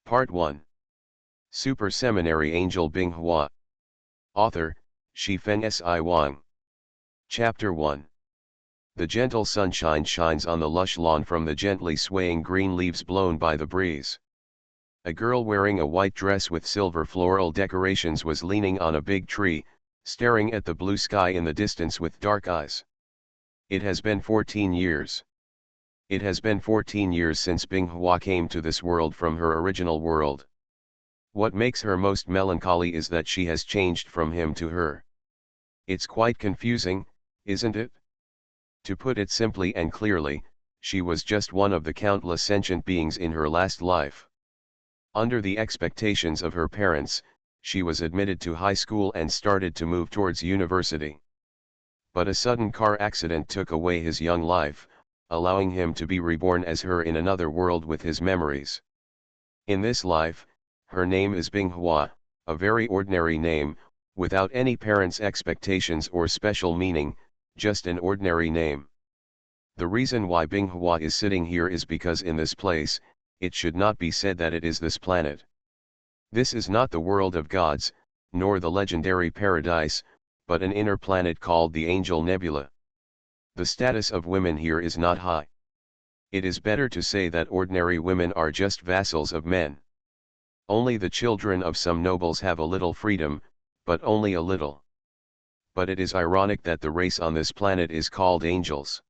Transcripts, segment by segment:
Part 1. Super Seminary Angel Binghua. Author, Shifeng Si Wang. Chapter 1. The gentle sunshine shines on the lush lawn from the gently swaying green leaves blown by the breeze. A girl wearing a white dress with silver floral decorations was leaning on a big tree, staring at the blue sky in the distance with dark eyes. It has been 14 years. It has been 14 years since Binghua came to this world from her original world. What makes her most melancholy is that she has changed from him to her. It's quite confusing, isn't it? To put it simply and clearly, she was just one of the countless sentient beings in her last life. Under the expectations of her parents, she was admitted to high school and started to move towards university. But a sudden car accident took away his young life, allowing him to be reborn as her in another world with his memories. In this life, her name is Binghua, a very ordinary name, without any parents' expectations or special meaning, just an ordinary name. The reason why Binghua is sitting here is because in this place, it should not be said that it is this planet. This is not the world of gods, nor the legendary paradise, but an inner planet called the Angel Nebula. The status of women here is not high. It is better to say that ordinary women are just vassals of men. Only the children of some nobles have a little freedom, but only a little. But it is ironic that the race on this planet is called angels.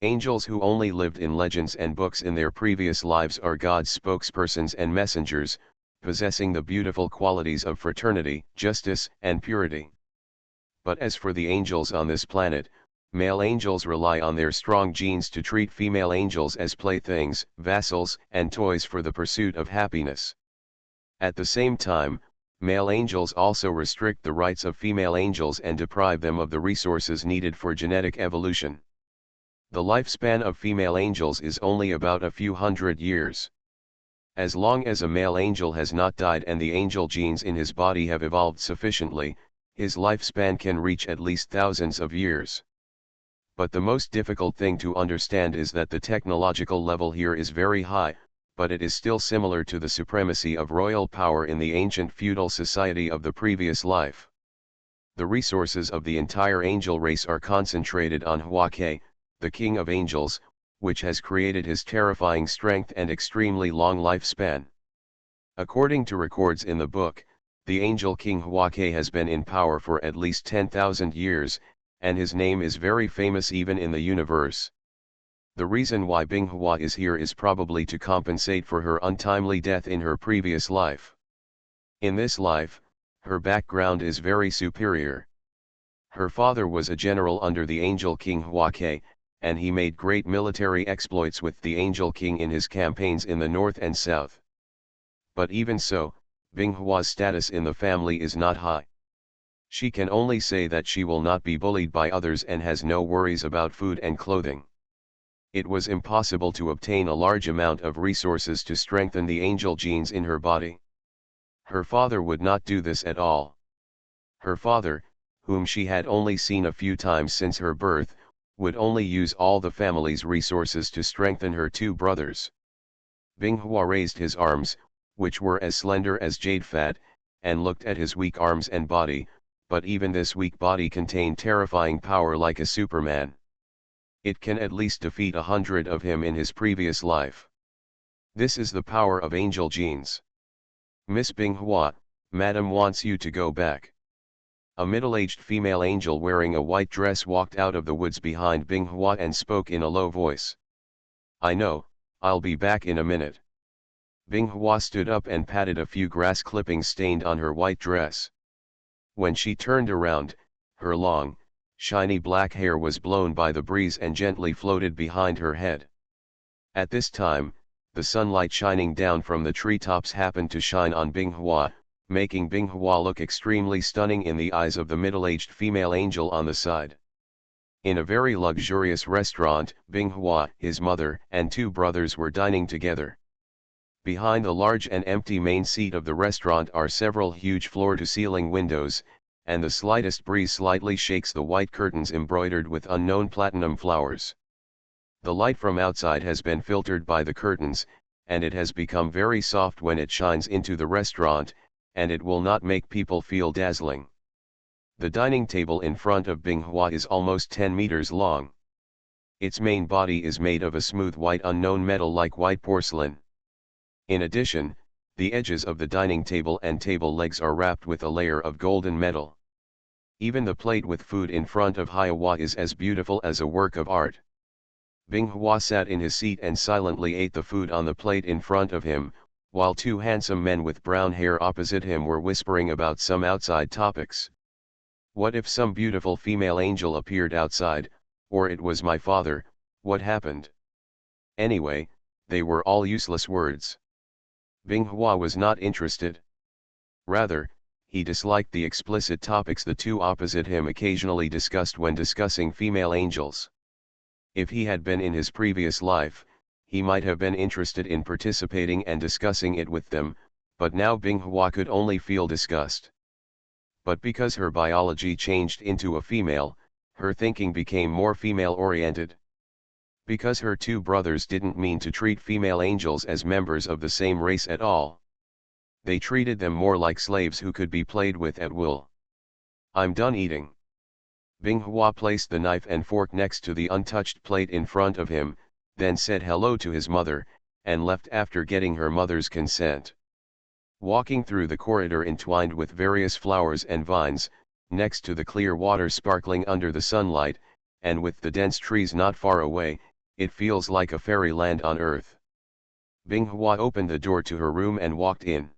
Angels who only lived in legends and books in their previous lives are God's spokespersons and messengers, possessing the beautiful qualities of fraternity, justice, and purity. But as for the angels on this planet, male angels rely on their strong genes to treat female angels as playthings, vassals, and toys for the pursuit of happiness. At the same time, male angels also restrict the rights of female angels and deprive them of the resources needed for genetic evolution. The lifespan of female angels is only about a few hundred years. As long as a male angel has not died and the angel genes in his body have evolved sufficiently, his lifespan can reach at least thousands of years. But the most difficult thing to understand is that the technological level here is very high, but it is still similar to the supremacy of royal power in the ancient feudal society of the previous life. The resources of the entire angel race are concentrated on Huake, the king of angels, which has created his terrifying strength and extremely long lifespan. According to records in the book, the angel king Huake has been in power for at least 10,000 years, and his name is very famous even in the universe. The reason why Binghua is here is probably to compensate for her untimely death in her previous life. In this life, her background is very superior. Her father was a general under the angel king Huake, and he made great military exploits with the angel king in his campaigns in the north and south. But even so, Binghua's status in the family is not high. She can only say that she will not be bullied by others and has no worries about food and clothing. It was impossible to obtain a large amount of resources to strengthen the angel genes in her body. Her father would not do this at all. Her father, whom she had only seen a few times since her birth, would only use all the family's resources to strengthen her two brothers. Binghua raised his arms, which were as slender as jade fat, and looked at his weak arms and body, but even this weak body contained terrifying power like a Superman. It can at least defeat 100 of him in his previous life. This is the power of angel genes. Miss Binghua, Madam wants you to go back. A middle-aged female angel wearing a white dress walked out of the woods behind Binghua and spoke in a low voice. I know, I'll be back in a minute. Binghua stood up and patted a few grass clippings stained on her white dress. When she turned around, her long, shiny black hair was blown by the breeze and gently floated behind her head. At this time, the sunlight shining down from the treetops happened to shine on Binghua, making Binghua look extremely stunning in the eyes of the middle-aged female angel on the side. In a very luxurious restaurant, Binghua, his mother, and two brothers were dining together. Behind the large and empty main seat of the restaurant are several huge floor-to-ceiling windows, and the slightest breeze slightly shakes the white curtains embroidered with unknown platinum flowers. The light from outside has been filtered by the curtains, and it has become very soft when it shines into the restaurant, and it will not make people feel dazzling. The dining table in front of Binghua is almost 10 meters long. Its main body is made of a smooth white unknown metal like white porcelain. In addition, the edges of the dining table and table legs are wrapped with a layer of golden metal. Even the plate with food in front of Hiawa is as beautiful as a work of art. Binghua sat in his seat and silently ate the food on the plate in front of him, while two handsome men with brown hair opposite him were whispering about some outside topics. What if some beautiful female angel appeared outside, or it was my father, what happened? Anyway, they were all useless words. Binghua was not interested. Rather, he disliked the explicit topics the two opposite him occasionally discussed when discussing female angels. If he had been in his previous life, he might have been interested in participating and discussing it with them, but now Binghua could only feel disgust. But because her biology changed into a female, her thinking became more female-oriented. Because her two brothers didn't mean to treat female angels as members of the same race at all. They treated them more like slaves who could be played with at will. I'm done eating. Binghua placed the knife and fork next to the untouched plate in front of him, then said hello to his mother, and left after getting her mother's consent. Walking through the corridor entwined with various flowers and vines, next to the clear water sparkling under the sunlight, and with the dense trees not far away, it feels like a fairyland on earth. Binghua opened the door to her room and walked in.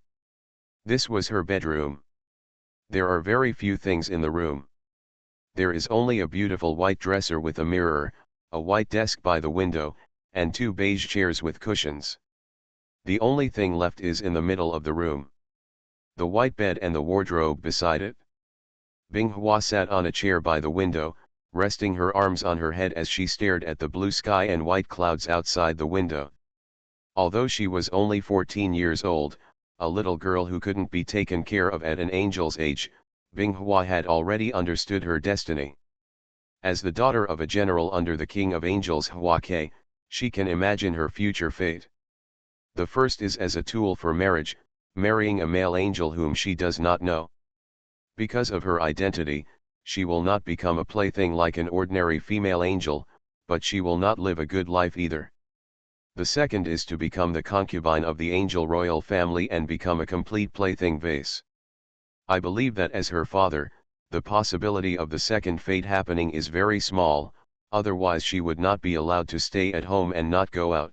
This was her bedroom. There are very few things in the room. There is only a beautiful white dresser with a mirror, a white desk by the window, and two beige chairs with cushions. The only thing left is in the middle of the room. The white bed and the wardrobe beside it. Binghua sat on a chair by the window, resting her arms on her head as she stared at the blue sky and white clouds outside the window. Although she was only 14 years old, a little girl who couldn't be taken care of at an angel's age, Binghua had already understood her destiny. As the daughter of a general under the king of angels Huake, she can imagine her future fate. The first is as a tool for marriage, marrying a male angel whom she does not know. Because of her identity, she will not become a plaything like an ordinary female angel, but she will not live a good life either. The second is to become the concubine of the angel royal family and become a complete plaything vase. I believe that as her father, the possibility of the second fate happening is very small, otherwise she would not be allowed to stay at home and not go out.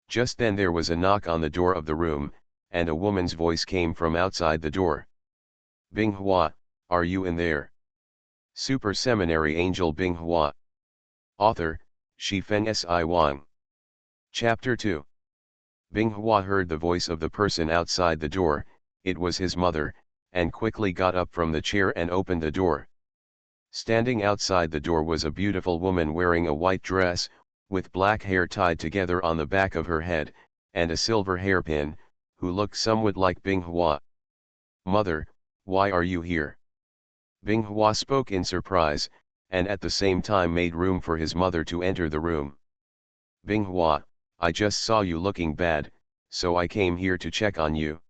Just then there was a knock on the door of the room, and a woman's voice came from outside the door. Binghua, are you in there? Super Seminary Angel Binghua. Author, Shifeng Si Wang. Chapter 2. Binghua heard the voice of the person outside the door, it was his mother, and quickly got up from the chair and opened the door. Standing outside the door was a beautiful woman wearing a white dress, with black hair tied together on the back of her head, and a silver hairpin, who looked somewhat like Binghua. Mother, why are you here? Binghua spoke in surprise, and at the same time made room for his mother to enter the room. Binghua, I just saw you looking bad, so I came here to check on you.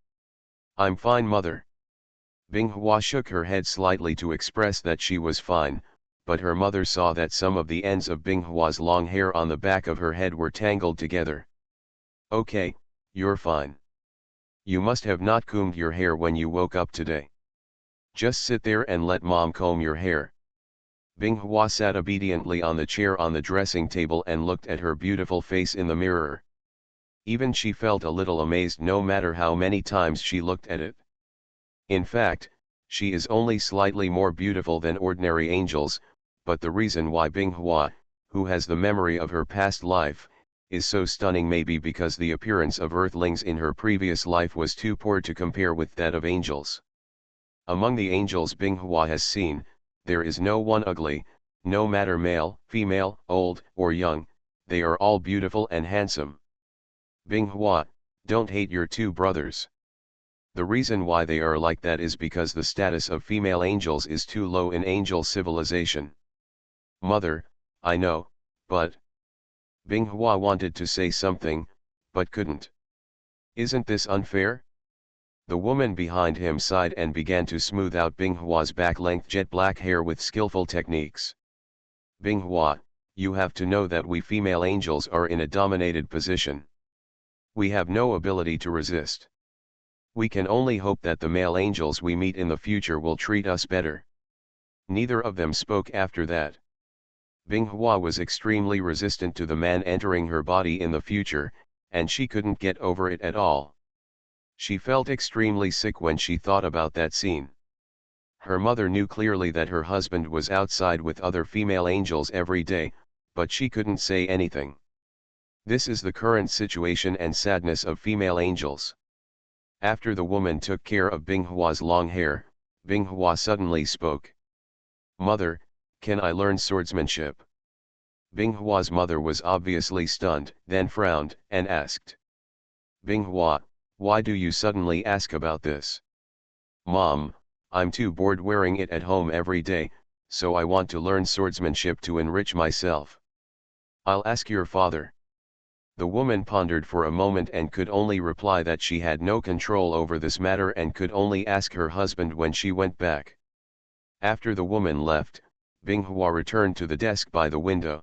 I'm fine, mother. Binghua shook her head slightly to express that she was fine, but her mother saw that some of the ends of Binghua's long hair on the back of her head were tangled together. Okay, you're fine. You must have not combed your hair when you woke up today. Just sit there and let mom comb your hair. Binghua sat obediently on the chair on the dressing table and looked at her beautiful face in the mirror. Even she felt a little amazed no matter how many times she looked at it. In fact, she is only slightly more beautiful than ordinary angels, but the reason why Binghua, who has the memory of her past life, is so stunning may be because the appearance of earthlings in her previous life was too poor to compare with that of angels. Among the angels Binghua has seen, there is no one ugly, no matter male, female, old, or young, they are all beautiful and handsome. Binghua, don't hate your two brothers. The reason why they are like that is because the status of female angels is too low in angel civilization. Mother, I know, but... Binghua wanted to say something, but couldn't. Isn't this unfair? The woman behind him sighed and began to smooth out Binghua's back-length jet black hair with skillful techniques. Binghua, you have to know that we female angels are in a dominated position. We have no ability to resist. We can only hope that the male angels we meet in the future will treat us better. Neither of them spoke after that. Binghua was extremely resistant to the man entering her body in the future, and she couldn't get over it at all. She felt extremely sick when she thought about that scene. Her mother knew clearly that her husband was outside with other female angels every day, but she couldn't say anything. This is the current situation and sadness of female angels. After the woman took care of Binghua's long hair, Binghua suddenly spoke. Mother, can I learn swordsmanship? Binghua's mother was obviously stunned, then frowned, and asked. Binghua, why do you suddenly ask about this? Mom, I'm too bored wearing it at home every day, so I want to learn swordsmanship to enrich myself. I'll ask your father. The woman pondered for a moment and could only reply that she had no control over this matter and could only ask her husband when she went back. After the woman left, Binghua returned to the desk by the window.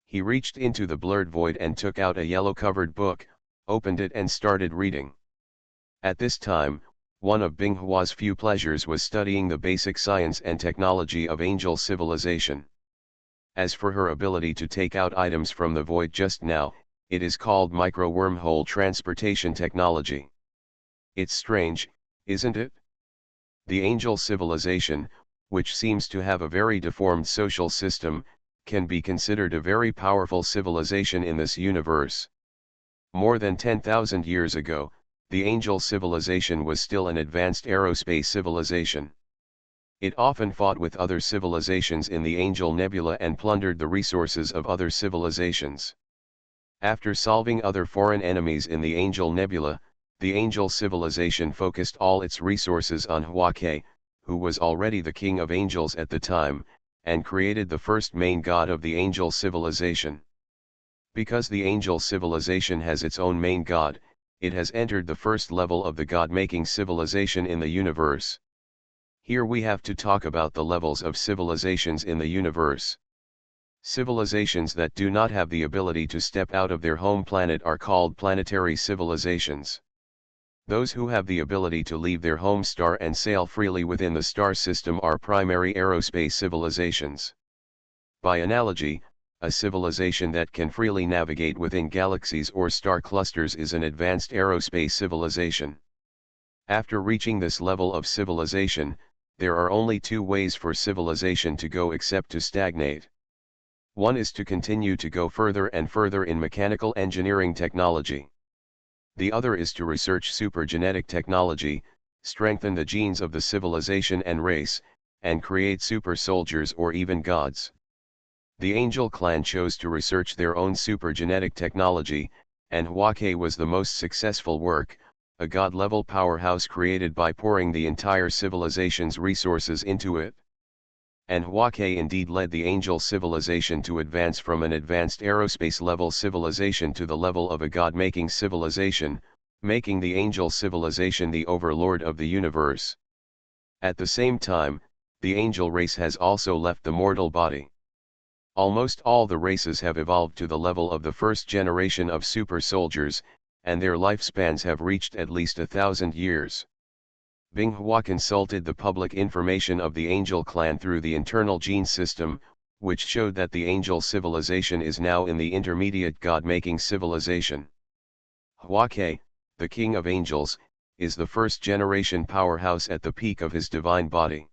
He reached into the blurred void and took out a yellow-covered book, opened it and started reading. At this time, one of Binghua's few pleasures was studying the basic science and technology of angel civilization. As for her ability to take out items from the void just now, it is called micro-wormhole transportation technology. It's strange, isn't it? The angel civilization, which seems to have a very deformed social system, can be considered a very powerful civilization in this universe. More than 10,000 years ago, the angel civilization was still an advanced aerospace civilization. It often fought with other civilizations in the Angel Nebula and plundered the resources of other civilizations. After solving other foreign enemies in the Angel Nebula, the angel civilization focused all its resources on Huake, who was already the king of angels at the time, and created the first main god of the angel civilization. Because the angel civilization has its own main god, it has entered the first level of the god-making civilization in the universe. Here we have to talk about the levels of civilizations in the universe. Civilizations that do not have the ability to step out of their home planet are called planetary civilizations. Those who have the ability to leave their home star and sail freely within the star system are primary aerospace civilizations. By analogy, a civilization that can freely navigate within galaxies or star clusters is an advanced aerospace civilization. After reaching this level of civilization, there are only two ways for civilization to go except to stagnate. One is to continue to go further and further in mechanical engineering technology. The other is to research supergenetic technology, strengthen the genes of the civilization and race, and create super soldiers or even gods. The Angel clan chose to research their own supergenetic technology, and Huake was the most successful work, a god-level powerhouse created by pouring the entire civilization's resources into it. And Huake indeed led the angel civilization to advance from an advanced aerospace-level civilization to the level of a god-making civilization, making the angel civilization the overlord of the universe. At the same time, the angel race has also left the mortal body. Almost all the races have evolved to the level of the first generation of super soldiers, and their lifespans have reached at least 1,000 years. Binghua consulted the public information of the Angel clan through the internal gene system, which showed that the Angel civilization is now in the intermediate god-making civilization. Huake, the king of angels, is the first-generation powerhouse at the peak of his divine body.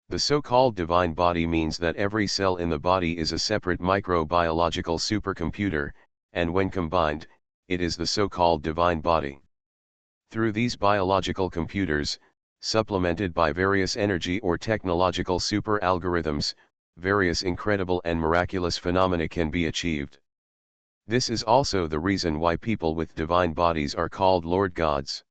The so-called divine body means that every cell in the body is a separate microbiological supercomputer, and when combined, it is the so-called divine body. Through these biological computers, supplemented by various energy or technological super algorithms, various incredible and miraculous phenomena can be achieved. This is also the reason why people with divine bodies are called Lord Gods.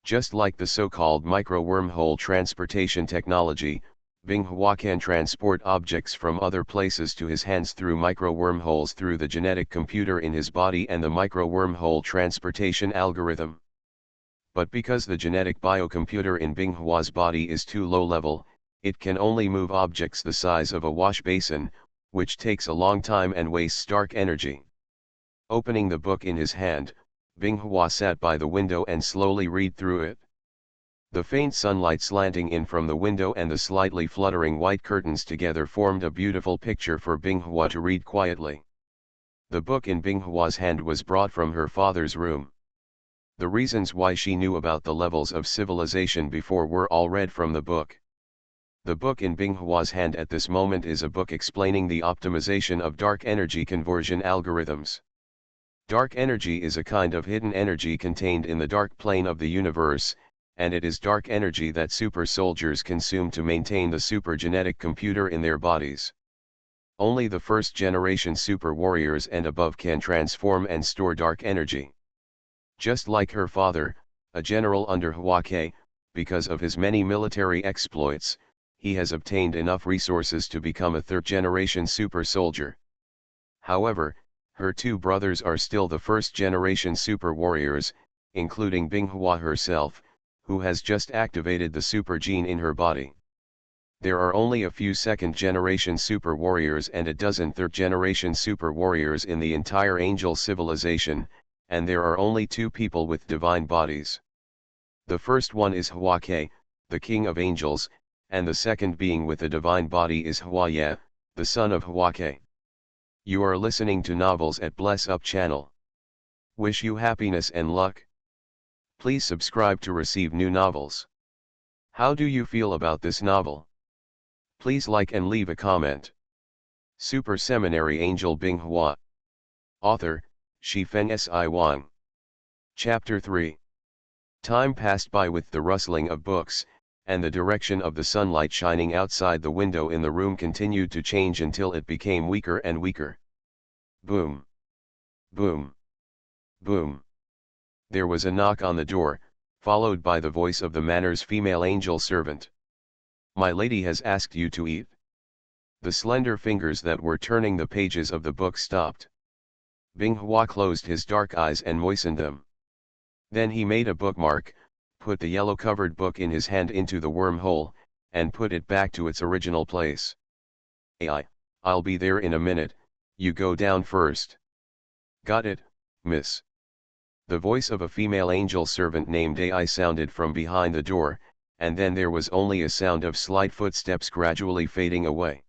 Just like the so-called micro-wormhole transportation technology, Binghua can transport objects from other places to his hands through micro-wormholes through the genetic computer in his body and the micro-wormhole transportation algorithm. But because the genetic biocomputer in Binghua's body is too low level, it can only move objects the size of a wash basin, which takes a long time and wastes dark energy. Opening the book in his hand, Binghua sat by the window and slowly read through it. The faint sunlight slanting in from the window and the slightly fluttering white curtains together formed a beautiful picture for Binghua to read quietly. The book in Binghua's hand was brought from her father's room. The reasons why she knew about the levels of civilization before were all read from the book. The book in Binghua's hand at this moment is a book explaining the optimization of dark energy conversion algorithms. Dark energy is a kind of hidden energy contained in the dark plane of the universe, and it is dark energy that super soldiers consume to maintain the super genetic computer in their bodies. Only the first generation super warriors and above can transform and store dark energy. Just like her father, a general under Huake, because of his many military exploits, he has obtained enough resources to become a third generation super soldier. However, her two brothers are still the first generation super warriors, including Binghua herself, who has just activated the super gene in her body. There are only a few second-generation super warriors and a dozen third-generation super warriors in the entire angel civilization, and there are only two people with divine bodies. The first one is Huake, the king of angels, and the second being with a divine body is Huaye, the son of Huake. You are listening to Novels at Bless Up channel. Wish you happiness and luck. Please subscribe to receive new novels. How do you feel about this novel? Please like and leave a comment. Super Seminary Angel Binghua. Author, Shifeng Si Wang. Chapter 3. Time passed by with the rustling of books, and the direction of the sunlight shining outside the window in the room continued to change until it became weaker and weaker. Boom. Boom. Boom. There was a knock on the door, followed by the voice of the manor's female angel servant. My lady has asked you to eat. The slender fingers that were turning the pages of the book stopped. Binghua closed his dark eyes and moistened them. Then he made a bookmark, put the yellow-covered book in his hand into the wormhole, and put it back to its original place. I'll be there in a minute, you go down first. Got it, miss. The voice of a female angel servant named Ai sounded from behind the door, and then there was only a sound of slight footsteps gradually fading away.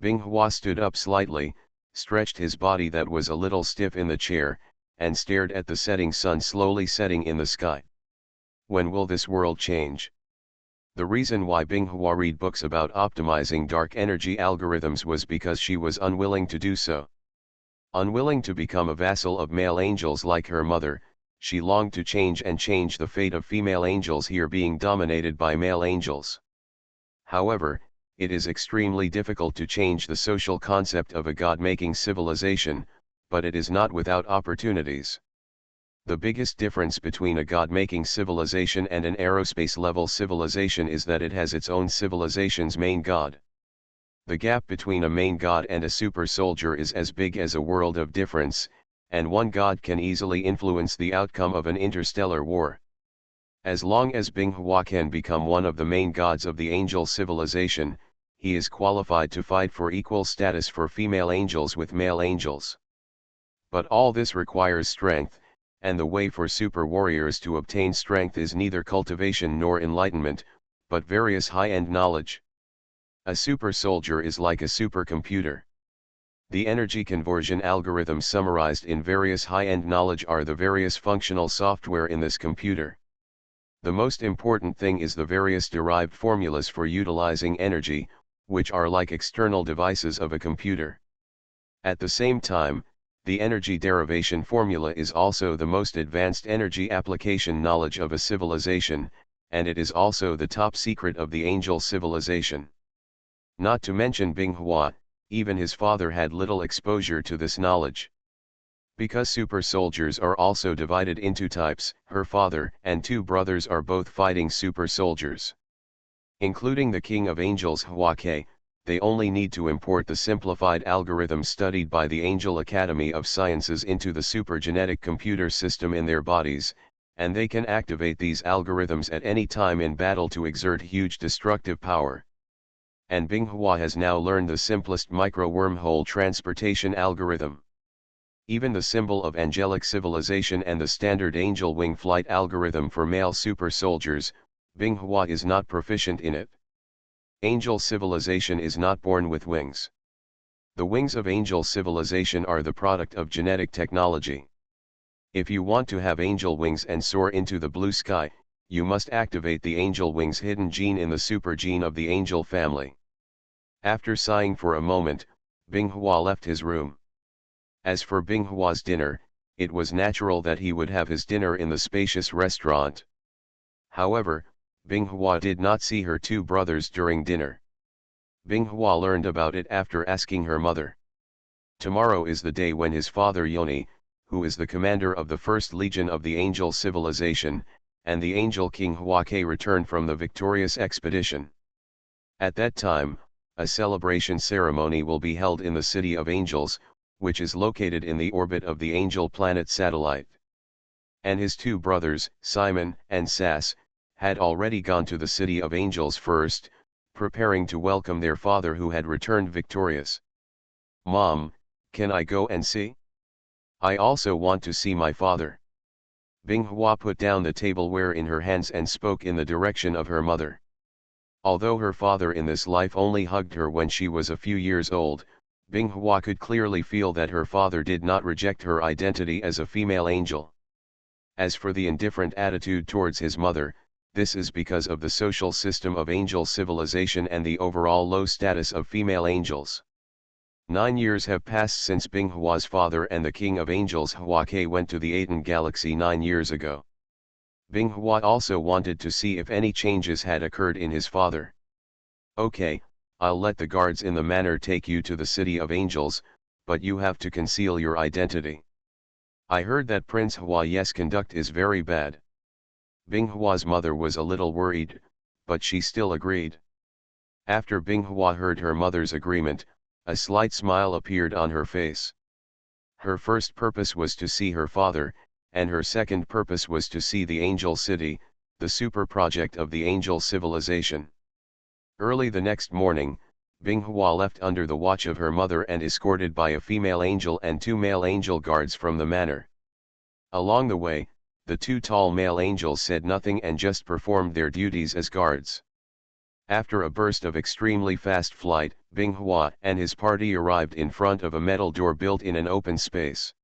Binghua stood up slightly, stretched his body that was a little stiff in the chair, and stared at the setting sun slowly setting in the sky. When will this world change? The reason why Binghua read books about optimizing dark energy algorithms was because she was unwilling to do so. Unwilling to become a vassal of male angels like her mother, she longed to change the fate of female angels here being dominated by male angels. However, it is extremely difficult to change the social concept of a God-making civilization, but it is not without opportunities. The biggest difference between a God-making civilization and an aerospace-level civilization is that it has its own civilization's main god. The gap between a main god and a super soldier is as big as a world of difference, and one god can easily influence the outcome of an interstellar war. As long as Binghua can become one of the main gods of the angel civilization, he is qualified to fight for equal status for female angels with male angels. But all this requires strength, and the way for super warriors to obtain strength is neither cultivation nor enlightenment, but various high-end knowledge. A super soldier is like a supercomputer. The energy conversion algorithms summarized in various high-end knowledge are the various functional software in this computer. The most important thing is the various derived formulas for utilizing energy, which are like external devices of a computer. At the same time, the energy derivation formula is also the most advanced energy application knowledge of a civilization, and it is also the top secret of the angel civilization. Not to mention Binghua, even his father had little exposure to this knowledge. Because super soldiers are also divided into types, her father and two brothers are both fighting super soldiers. Including the King of Angels Hwake, they only need to import the simplified algorithm studied by the Angel Academy of Sciences into the supergenetic computer system in their bodies, and they can activate these algorithms at any time in battle to exert huge destructive power. And Binghua has now learned the simplest micro-wormhole transportation algorithm. Even the symbol of angelic civilization and the standard angel wing flight algorithm for male super soldiers, Binghua is not proficient in it. Angel civilization is not born with wings. The wings of angel civilization are the product of genetic technology. If you want to have angel wings and soar into the blue sky, you must activate the angel wings hidden gene in the super gene of the angel family. After sighing for a moment, Binghua left his room. As for Binghua's dinner, it was natural that he would have his dinner in the spacious restaurant. However, Binghua did not see her two brothers during dinner. Binghua learned about it after asking her mother. Tomorrow is the day when his father Yoni, who is the commander of the First Legion of the Angel Civilization, and the Angel King Hwake return from the victorious expedition. At that time, a celebration ceremony will be held in the City of Angels, which is located in the orbit of the Angel Planet satellite. And his two brothers, Simon and Sass, had already gone to the City of Angels first, preparing to welcome their father who had returned victorious. "Mom, can I go and see? I also want to see my father." Binghua put down the tableware in her hands and spoke in the direction of her mother. Although her father in this life only hugged her when she was a few years old, Binghua could clearly feel that her father did not reject her identity as a female angel. As for the indifferent attitude towards his mother, this is because of the social system of angel civilization and the overall low status of female angels. 9 years have passed since Binghua's father and the King of Angels Hwake went to the Aten Galaxy 9 years ago. Binghua also wanted to see if any changes had occurred in his father. "Okay, I'll let the guards in the manor take you to the City of Angels, but you have to conceal your identity. I heard that Prince Hwaye's conduct is very bad." Binghua's mother was a little worried, but she still agreed. After Binghua heard her mother's agreement, a slight smile appeared on her face. Her first purpose was to see her father, and her second purpose was to see the Angel City, the super project of the Angel Civilization. Early the next morning, Binghua left under the watch of her mother and escorted by a female angel and 2 male angel guards from the manor. Along the way, the 2 tall male angels said nothing and just performed their duties as guards. After a burst of extremely fast flight, Binghua and his party arrived in front of a metal door built in an open space.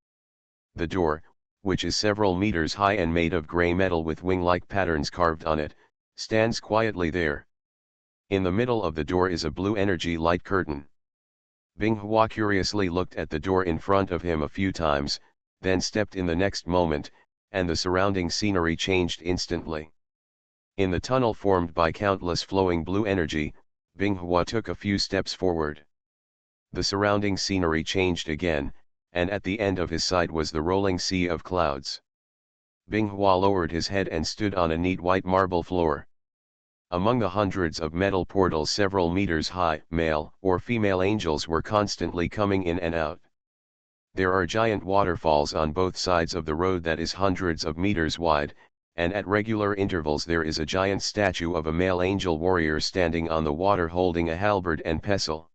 The door, which is several meters high and made of gray metal with wing-like patterns carved on it, stands quietly there. In the middle of the door is a blue energy light curtain. Binghua curiously looked at the door in front of him a few times, then stepped in the next moment, and the surrounding scenery changed instantly. In the tunnel formed by countless flowing blue energy, Binghua took a few steps forward. The surrounding scenery changed again, and at the end of his sight was the rolling sea of clouds. Binghua lowered his head and stood on a neat white marble floor. Among the hundreds of metal portals several meters high, male or female angels were constantly coming in and out. There are giant waterfalls on both sides of the road that is hundreds of meters wide, and at regular intervals there is a giant statue of a male angel warrior standing on the water holding a halberd and pestle.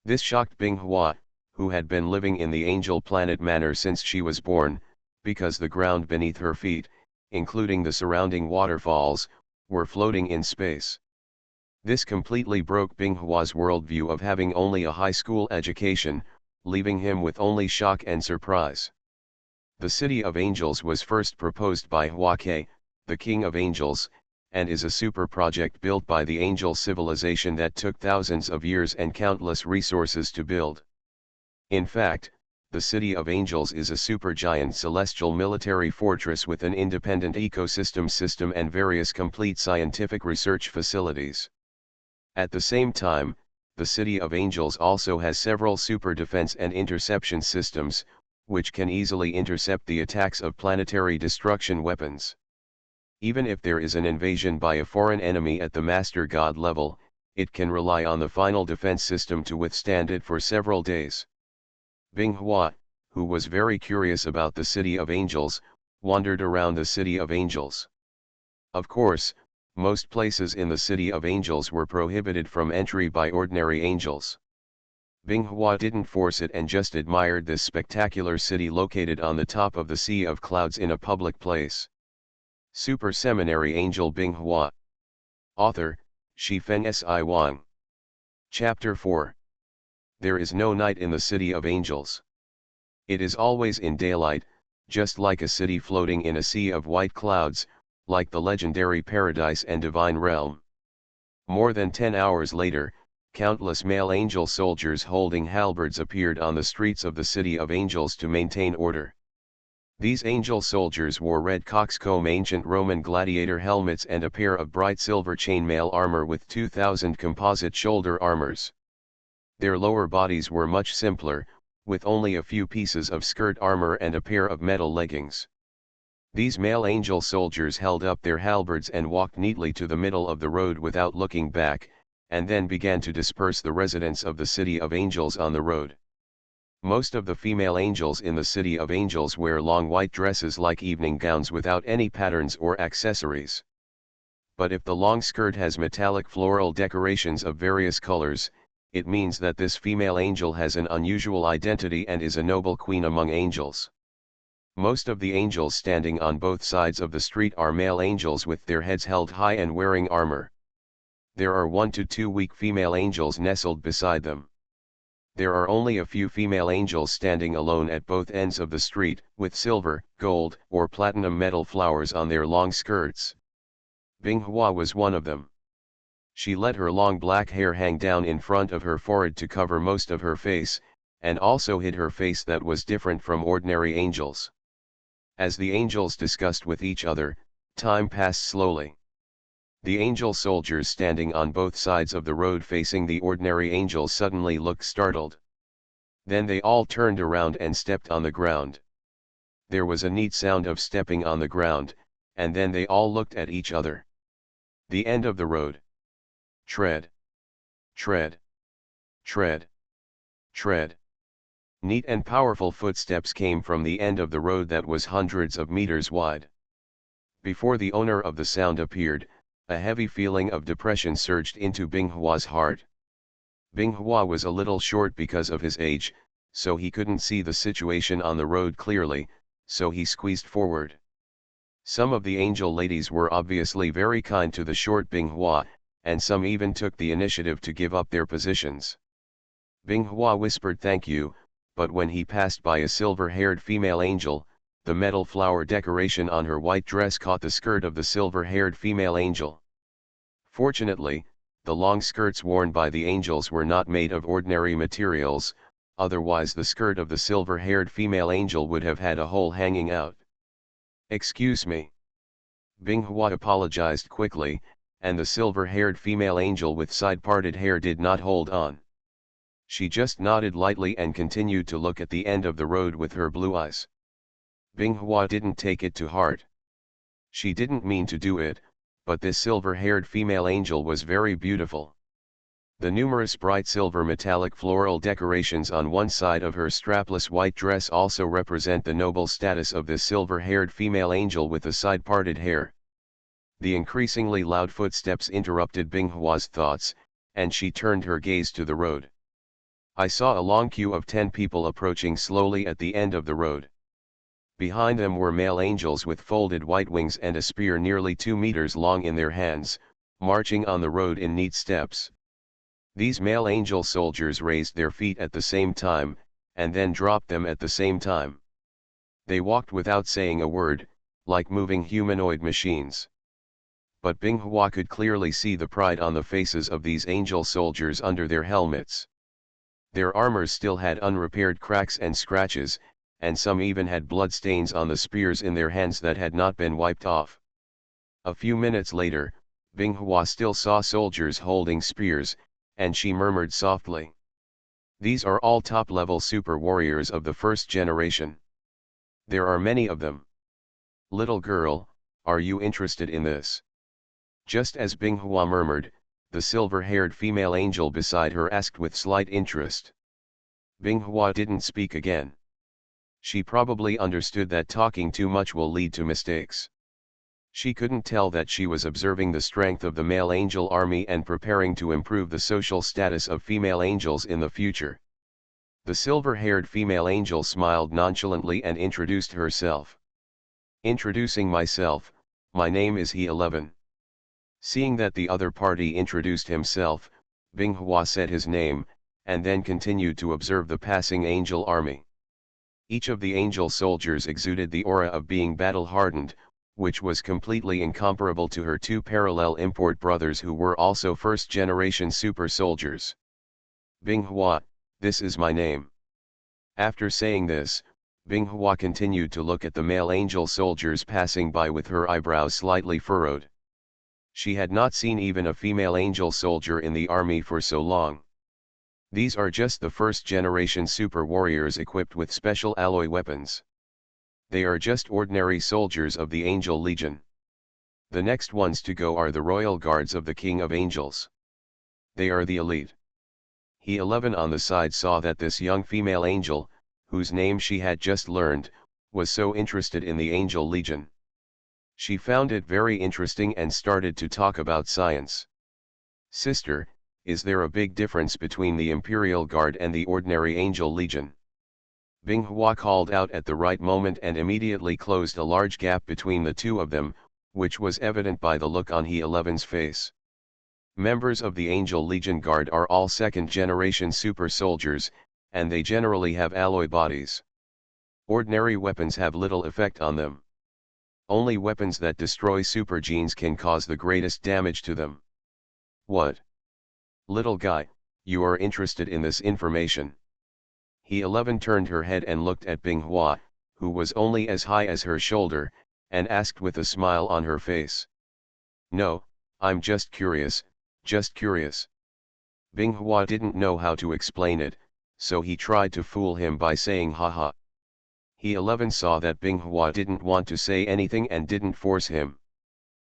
This shocked Binghua, who had been living in the Angel Planet Manor since she was born, because the ground beneath her feet, including the surrounding waterfalls, were floating in space. This completely broke Binghua's worldview of having only a high school education, leaving him with only shock and surprise. The City of Angels was first proposed by Hwake, the King of Angels, and is a super project built by the Angel Civilization that took thousands of years and countless resources to build. In fact, the City of Angels is a supergiant celestial military fortress with an independent ecosystem system and various complete scientific research facilities. At the same time, the City of Angels also has several super defense and interception systems, which can easily intercept the attacks of planetary destruction weapons. Even if there is an invasion by a foreign enemy at the Master God level, it can rely on the final defense system to withstand it for several days. Binghua, who was very curious about the City of Angels, wandered around the City of Angels. Of course, most places in the City of Angels were prohibited from entry by ordinary angels. Binghua didn't force it and just admired this spectacular city located on the top of the Sea of Clouds in a public place. Super Seminary Angel Binghua. Author, Shifeng Si Wang. Chapter 4. There is no night in the City of Angels. It is always in daylight, just like a city floating in a sea of white clouds, like the legendary paradise and divine realm. More than 10 hours later, countless male angel soldiers holding halberds appeared on the streets of the City of Angels to maintain order. These angel soldiers wore red coxcomb ancient Roman gladiator helmets and a pair of bright silver chainmail armor with 2,000 composite shoulder armors. Their lower bodies were much simpler, with only a few pieces of skirt armor and a pair of metal leggings. These male angel soldiers held up their halberds and walked neatly to the middle of the road without looking back, and then began to disperse the residents of the City of Angels on the road. Most of the female angels in the City of Angels wear long white dresses like evening gowns without any patterns or accessories. But if the long skirt has metallic floral decorations of various colors, it means that this female angel has an unusual identity and is a noble queen among angels. Most of the angels standing on both sides of the street are male angels with their heads held high and wearing armor. There are 1 to 2 weak female angels nestled beside them. There are only a few female angels standing alone at both ends of the street, with silver, gold, or platinum metal flowers on their long skirts. Binghua was one of them. She let her long black hair hang down in front of her forehead to cover most of her face, and also hid her face that was different from ordinary angels. As the angels discussed with each other, time passed slowly. The angel soldiers standing on both sides of the road facing the ordinary angels suddenly looked startled. Then they all turned around and stepped on the ground. There was a neat sound of stepping on the ground, and then they all looked at each other. The end of the road. Tread. Tread. Tread. Tread. Neat and powerful footsteps came from the end of the road that was hundreds of meters wide. Before the owner of the sound appeared, a heavy feeling of depression surged into Binghua's heart. Binghua was a little short because of his age, so he couldn't see the situation on the road clearly, so he squeezed forward. Some of the angel ladies were obviously very kind to the short Binghua, and some even took the initiative to give up their positions. Binghua whispered thank you, but when he passed by a silver-haired female angel, the metal flower decoration on her white dress caught the skirt of the silver-haired female angel. Fortunately, the long skirts worn by the angels were not made of ordinary materials, otherwise the skirt of the silver-haired female angel would have had a hole hanging out. "Excuse me." Binghua apologized quickly, and the silver-haired female angel with side-parted hair did not hold on. She just nodded lightly and continued to look at the end of the road with her blue eyes. Binghua didn't take it to heart. She didn't mean to do it, but this silver-haired female angel was very beautiful. The numerous bright silver metallic floral decorations on one side of her strapless white dress also represent the noble status of this silver-haired female angel with the side-parted hair. The increasingly loud footsteps interrupted Binghua's thoughts, and she turned her gaze to the road. I saw a long queue of 10 people approaching slowly at the end of the road. Behind them were male angels with folded white wings and a spear nearly 2 meters long in their hands, marching on the road in neat steps. These male angel soldiers raised their feet at the same time, and then dropped them at the same time. They walked without saying a word, like moving humanoid machines. But Binghua could clearly see the pride on the faces of these angel soldiers under their helmets. Their armors still had unrepaired cracks and scratches, and some even had blood stains on the spears in their hands that had not been wiped off. A few minutes later, Binghua still saw soldiers holding spears, and she murmured softly, "These are all top-level super warriors of the first generation. There are many of them. Little girl, Are you interested in this? Just as Binghua murmured, the silver-haired female angel beside her asked with slight interest. Binghua didn't speak again. She probably understood that talking too much will lead to mistakes. She couldn't tell that she was observing the strength of the male angel army and preparing to improve the social status of female angels in the future. The silver-haired female angel smiled nonchalantly and introduced herself. Introducing myself, my name is He-11. Seeing that the other party introduced himself, Binghua said his name, and then continued to observe the passing angel army. Each of the angel soldiers exuded the aura of being battle-hardened, which was completely incomparable to her two parallel import brothers who were also first-generation super soldiers. Binghua, this is my name. After saying this, Binghua continued to look at the male angel soldiers passing by with her eyebrows slightly furrowed. She had not seen even a female angel soldier in the army for so long. These are just the first-generation super warriors equipped with special alloy weapons. They are just ordinary soldiers of the Angel Legion. The next ones to go are the Royal Guards of the King of Angels. They are the elite. He-11 on the side saw that this young female angel, whose name she had just learned, was so interested in the Angel Legion. She found it very interesting and started to talk about science. Sister, is there a big difference between the Imperial Guard and the ordinary Angel Legion? Binghua called out at the right moment and immediately closed a large gap between the two of them, which was evident by the look on He-11's face. Members of the Angel Legion Guard are all second-generation super soldiers, and they generally have alloy bodies. Ordinary weapons have little effect on them. Only weapons that destroy super genes can cause the greatest damage to them. What? Little guy, you are interested in this information. He-11 turned her head and looked at Binghua, who was only as high as her shoulder, and asked with a smile on her face. No, I'm just curious, just curious. Binghua didn't know how to explain it, so he tried to fool him by saying haha. He-11 saw that Binghua didn't want to say anything and didn't force him.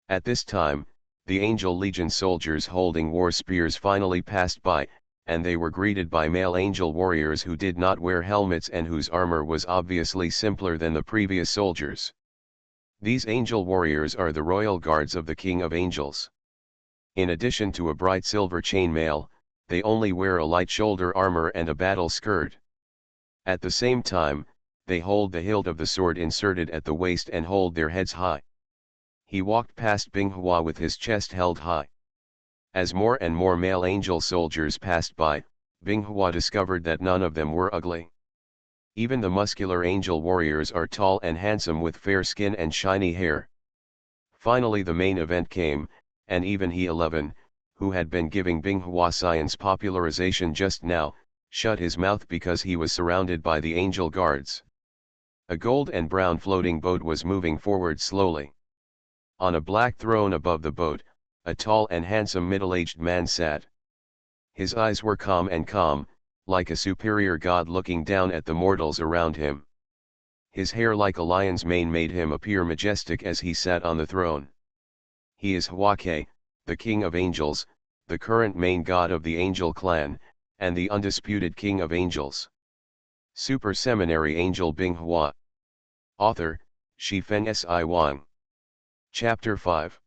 At this time, the Angel Legion soldiers holding war spears finally passed by, and they were greeted by male angel warriors who did not wear helmets and whose armor was obviously simpler than the previous soldiers. These angel warriors are the royal guards of the King of Angels. In addition to a bright silver chainmail, they only wear a light shoulder armor and a battle skirt. At the same time, they hold the hilt of the sword inserted at the waist and hold their heads high. He walked past Binghua with his chest held high. As more and more male angel soldiers passed by, Binghua discovered that none of them were ugly. Even the muscular angel warriors are tall and handsome with fair skin and shiny hair. Finally the main event came, and even He-11, who had been giving Binghua science popularization just now, shut his mouth because he was surrounded by the angel guards. A gold and brown floating boat was moving forward slowly. On a black throne above the boat, a tall and handsome middle-aged man sat. His eyes were calm, like a superior god looking down at the mortals around him. His hair like a lion's mane made him appear majestic as he sat on the throne. He is Hwake, the King of Angels, the current main god of the Angel clan, and the undisputed King of Angels. Super Seminary Angel Binghua. Author, Shifeng Si Wang. Chapter 5.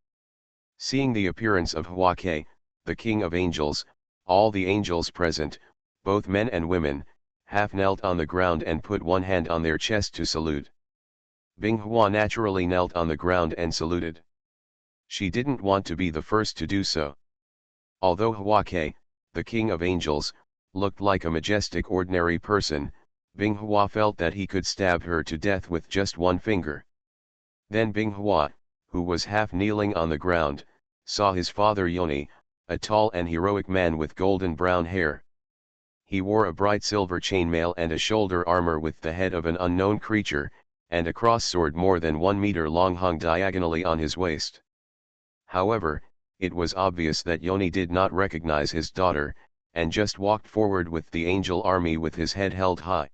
Seeing the appearance of Hwake, the King of Angels, all the angels present, both men and women, half knelt on the ground and put one hand on their chest to salute. Binghua naturally knelt on the ground and saluted. She didn't want to be the first to do so. Although Hwake, the King of Angels, looked like a majestic ordinary person, Binghua felt that he could stab her to death with just one finger. Then Binghua, who was half kneeling on the ground, saw his father Yoni, a tall and heroic man with golden brown hair. He wore a bright silver chainmail and a shoulder armor with the head of an unknown creature, and a cross sword more than 1 meter long hung diagonally on his waist. However, it was obvious that Yoni did not recognize his daughter, and just walked forward with the angel army with his head held high.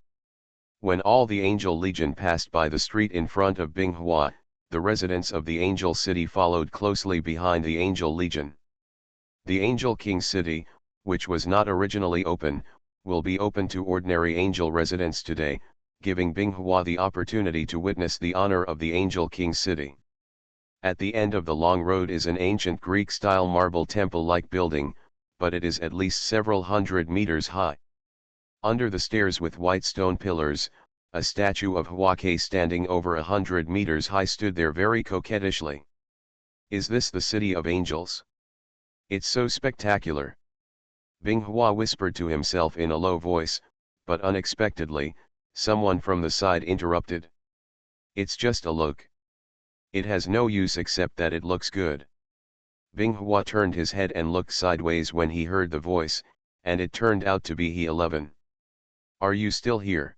When all the angel legion passed by the street in front of Binghua, the residents of the Angel City followed closely behind the Angel Legion. The Angel King City, which was not originally open, will be open to ordinary Angel residents today, giving Binghua the opportunity to witness the honor of the Angel King City. At the end of the long road is an ancient Greek-style marble temple-like building, but it is at least several hundred meters high. Under the stairs with white stone pillars, a statue of Huake standing over 100 meters high stood there very coquettishly. Is this the City of Angels? It's so spectacular. Binghua whispered to himself in a low voice, but unexpectedly, someone from the side interrupted. It's just a look. It has no use except that it looks good. Binghua turned his head and looked sideways when he heard the voice, and it turned out to be He 11. Are you still here?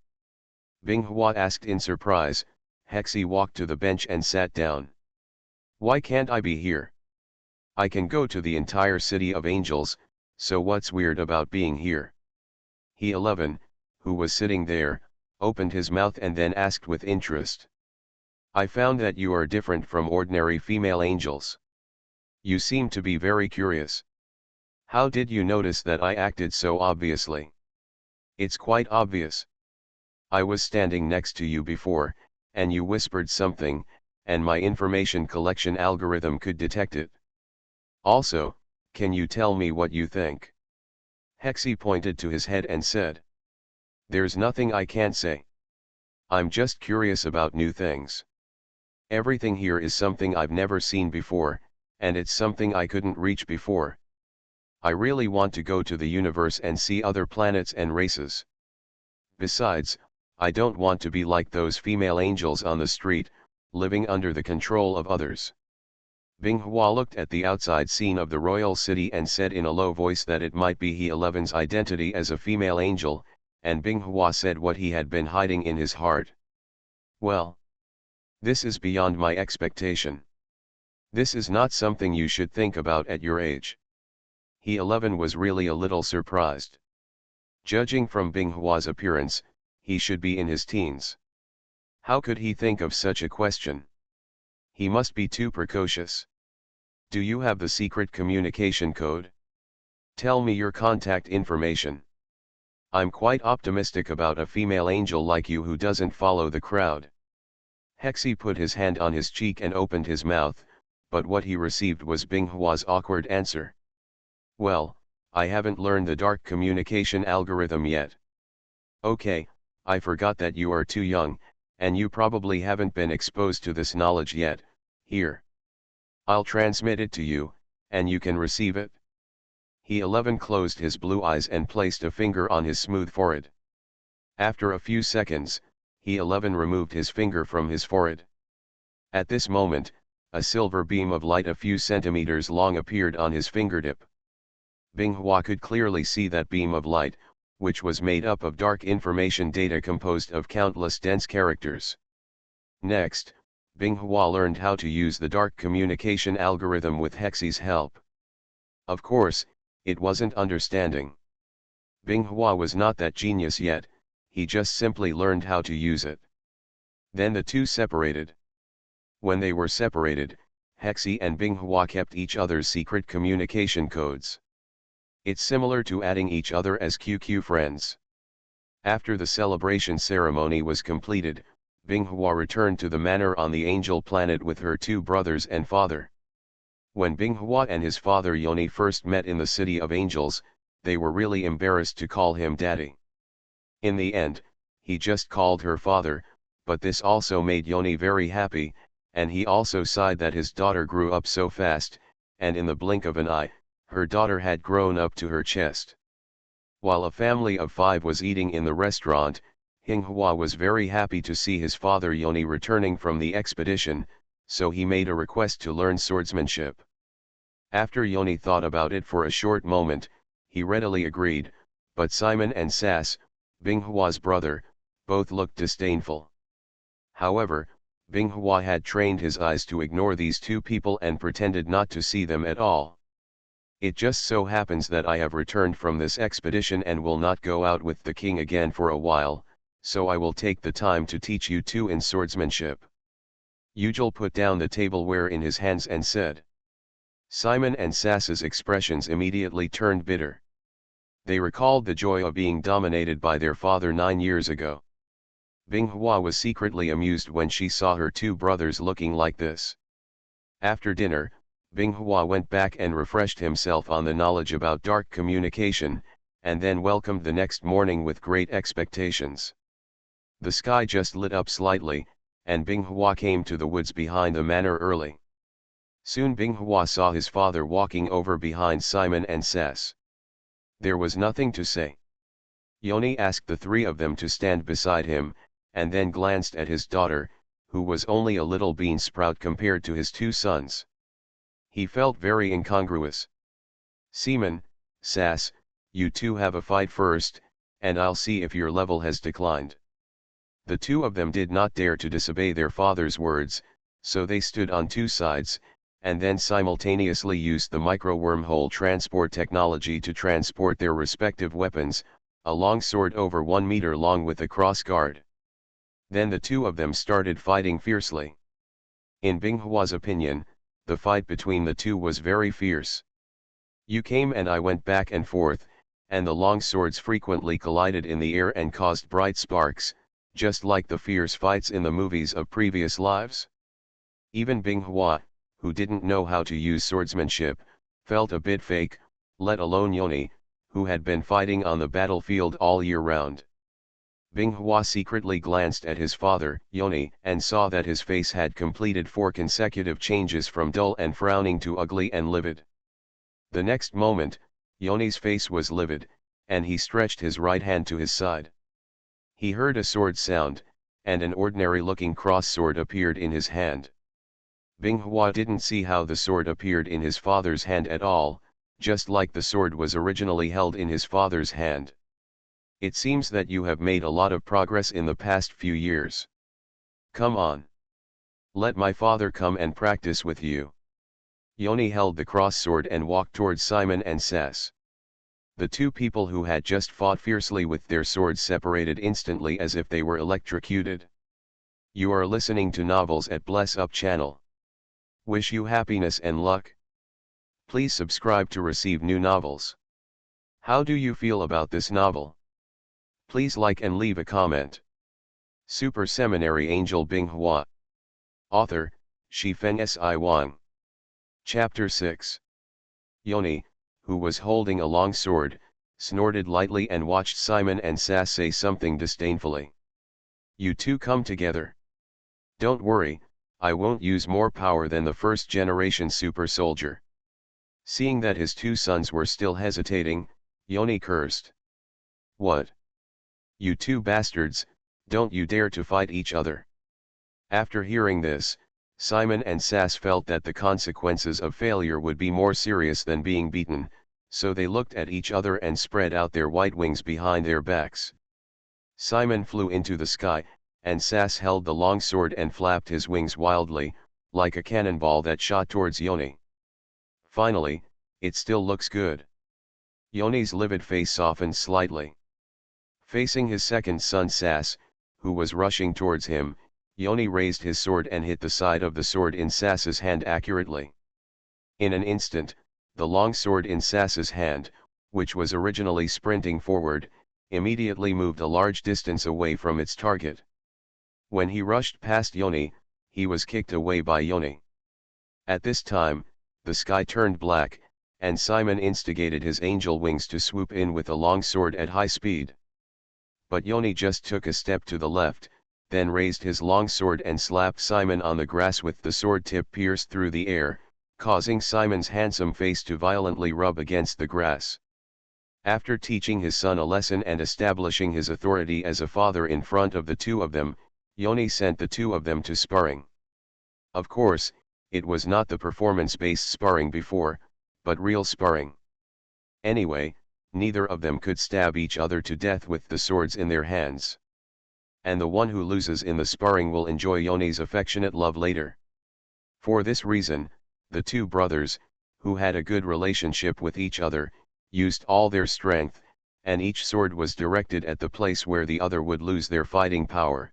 Binghua asked in surprise. Hexi walked to the bench and sat down. Why can't I be here? I can go to the entire City of Angels, so what's weird about being here? He 11, who was sitting there, opened his mouth and then asked with interest. I found that you are different from ordinary female angels. You seem to be very curious. How did you notice that I acted so obviously? It's quite obvious. I was standing next to you before, and you whispered something, and my information collection algorithm could detect it. Also, can you tell me what you think? Hexi pointed to his head and said. There's nothing I can't say. I'm just curious about new things. Everything here is something I've never seen before, and it's something I couldn't reach before. I really want to go to the universe and see other planets and races. Besides, I don't want to be like those female angels on the street, living under the control of others. Binghua looked at the outside scene of the royal city and said in a low voice that it might be He 11's identity as a female angel, and Binghua said what he had been hiding in his heart. Well, this is beyond my expectation. This is not something you should think about at your age. He 11 was really a little surprised. Judging from Binghua's appearance, he should be in his teens. How could he think of such a question? He must be too precocious. Do you have the secret communication code? Tell me your contact information. I'm quite optimistic about a female angel like you who doesn't follow the crowd. Hexi put his hand on his cheek and opened his mouth, but what he received was Binghua's awkward answer. Well, I haven't learned the dark communication algorithm yet. Okay, I forgot that you are too young, and you probably haven't been exposed to this knowledge yet. Here. I'll transmit it to you, and you can receive it. He 11 closed his blue eyes and placed a finger on his smooth forehead. After a few seconds, He 11 removed his finger from his forehead. At this moment, a silver beam of light a few centimeters long appeared on his fingertip. Binghua could clearly see that beam of light, which was made up of dark information data composed of countless dense characters. Next, Binghua learned how to use the dark communication algorithm with Hexi's help. Of course, it wasn't understanding. Binghua was not that genius yet, he just simply learned how to use it. Then the two separated. When they were separated, Hexi and Binghua kept each other's secret communication codes. It's similar to adding each other as QQ friends. After the celebration ceremony was completed, Binghua returned to the manor on the Angel Planet with her two brothers and father. When Binghua and his father Yoni first met in the City of Angels, they were really embarrassed to call him daddy. In the end, he just called her father, but this also made Yoni very happy, and he also sighed that his daughter grew up so fast, and in the blink of an eye, her daughter had grown up to her chest. While a family of 5 was eating in the restaurant, Binghua was very happy to see his father Yoni returning from the expedition, so he made a request to learn swordsmanship. After Yoni thought about it for a short moment, he readily agreed, but Simon and Sass, Binghua's brother, both looked disdainful. However, Binghua had trained his eyes to ignore these two people and pretended not to see them at all. It just so happens that I have returned from this expedition and will not go out with the king again for a while, so I will take the time to teach you two in swordsmanship. Yujil put down the tableware in his hands and said. Simon and Sass's expressions immediately turned bitter. They recalled the joy of being dominated by their father 9 years ago. Binghua was secretly amused when she saw her two brothers looking like this. After dinner, Binghua went back and refreshed himself on the knowledge about dark communication, and then welcomed the next morning with great expectations. The sky just lit up slightly, and Binghua came to the woods behind the manor early. Soon Binghua saw his father walking over behind Simon and Sass. There was nothing to say. Yoni asked the three of them to stand beside him, and then glanced at his daughter, who was only a little bean sprout compared to his two sons. He felt very incongruous. Simon, Sass, you two have a fight first, and I'll see if your level has declined. The two of them did not dare to disobey their father's words, so they stood on two sides, and then simultaneously used the micro-wormhole transport technology to transport their respective weapons, a long sword over 1 meter long with a cross guard. Then the two of them started fighting fiercely. In Binghua's opinion, the fight between the two was very fierce. You came and I went back and forth, and the long swords frequently collided in the air and caused bright sparks, just like the fierce fights in the movies of previous lives. Even Binghua, who didn't know how to use swordsmanship, felt a bit fake, let alone Yoni, who had been fighting on the battlefield all year round. Binghua secretly glanced at his father, Yoni, and saw that his face had completed 4 consecutive changes from dull and frowning to ugly and livid. The next moment, Yoni's face was livid, and he stretched his right hand to his side. He heard a sword sound, and an ordinary-looking cross sword appeared in his hand. Binghua didn't see how the sword appeared in his father's hand at all, just like the sword was originally held in his father's hand. It seems that you have made a lot of progress in the past few years. Come on. Let my father come and practice with you. Yoni held the cross sword and walked towards Simon and Sass. The two people who had just fought fiercely with their swords separated instantly as if they were electrocuted. You are listening to Novels at Bless Up channel. Wish you happiness and luck. Please subscribe to receive new novels. How do you feel about this novel? Please like and leave a comment. Super Seminary Angel Binghua. Author, Shifeng Si Wang. Chapter 6. Yoni, who was holding a long sword, snorted lightly and watched Simon and Sass say something disdainfully. You two come together. Don't worry, I won't use more power than the first-generation super soldier. Seeing that his two sons were still hesitating, Yoni cursed. What? You two bastards, don't you dare to fight each other. After hearing this, Simon and Sass felt that the consequences of failure would be more serious than being beaten, so they looked at each other and spread out their white wings behind their backs. Simon flew into the sky, and Sass held the long sword and flapped his wings wildly, like a cannonball that shot towards Yoni. Finally, it still looks good. Yoni's livid face softened slightly. Facing his second son Sass, who was rushing towards him, Yoni raised his sword and hit the side of the sword in Sass's hand accurately. In an instant, the long sword in Sass's hand, which was originally sprinting forward, immediately moved a large distance away from its target. When he rushed past Yoni, he was kicked away by Yoni. At this time, the sky turned black, and Simon instigated his angel wings to swoop in with a long sword at high speed. But Yoni just took a step to the left, then raised his long sword and slapped Simon on the grass with the sword tip pierced through the air, causing Simon's handsome face to violently rub against the grass. After teaching his son a lesson and establishing his authority as a father in front of the two of them, Yoni sent the two of them to sparring. Of course, it was not the performance-based sparring before, but real sparring. Anyway, neither of them could stab each other to death with the swords in their hands. And the one who loses in the sparring will enjoy Yoni's affectionate love later. For this reason, the two brothers, who had a good relationship with each other, used all their strength, and each sword was directed at the place where the other would lose their fighting power.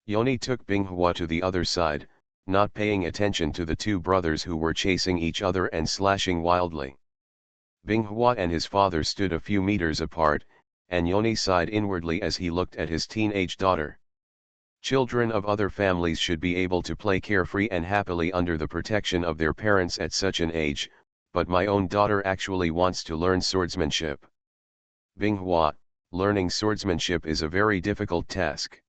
Yoni took Binghua to the other side, not paying attention to the two brothers who were chasing each other and slashing wildly. Binghua and his father stood a few meters apart, and Yoni sighed inwardly as he looked at his teenage daughter. Children of other families should be able to play carefree and happily under the protection of their parents at such an age, but my own daughter actually wants to learn swordsmanship. Binghua, learning swordsmanship is a very difficult task.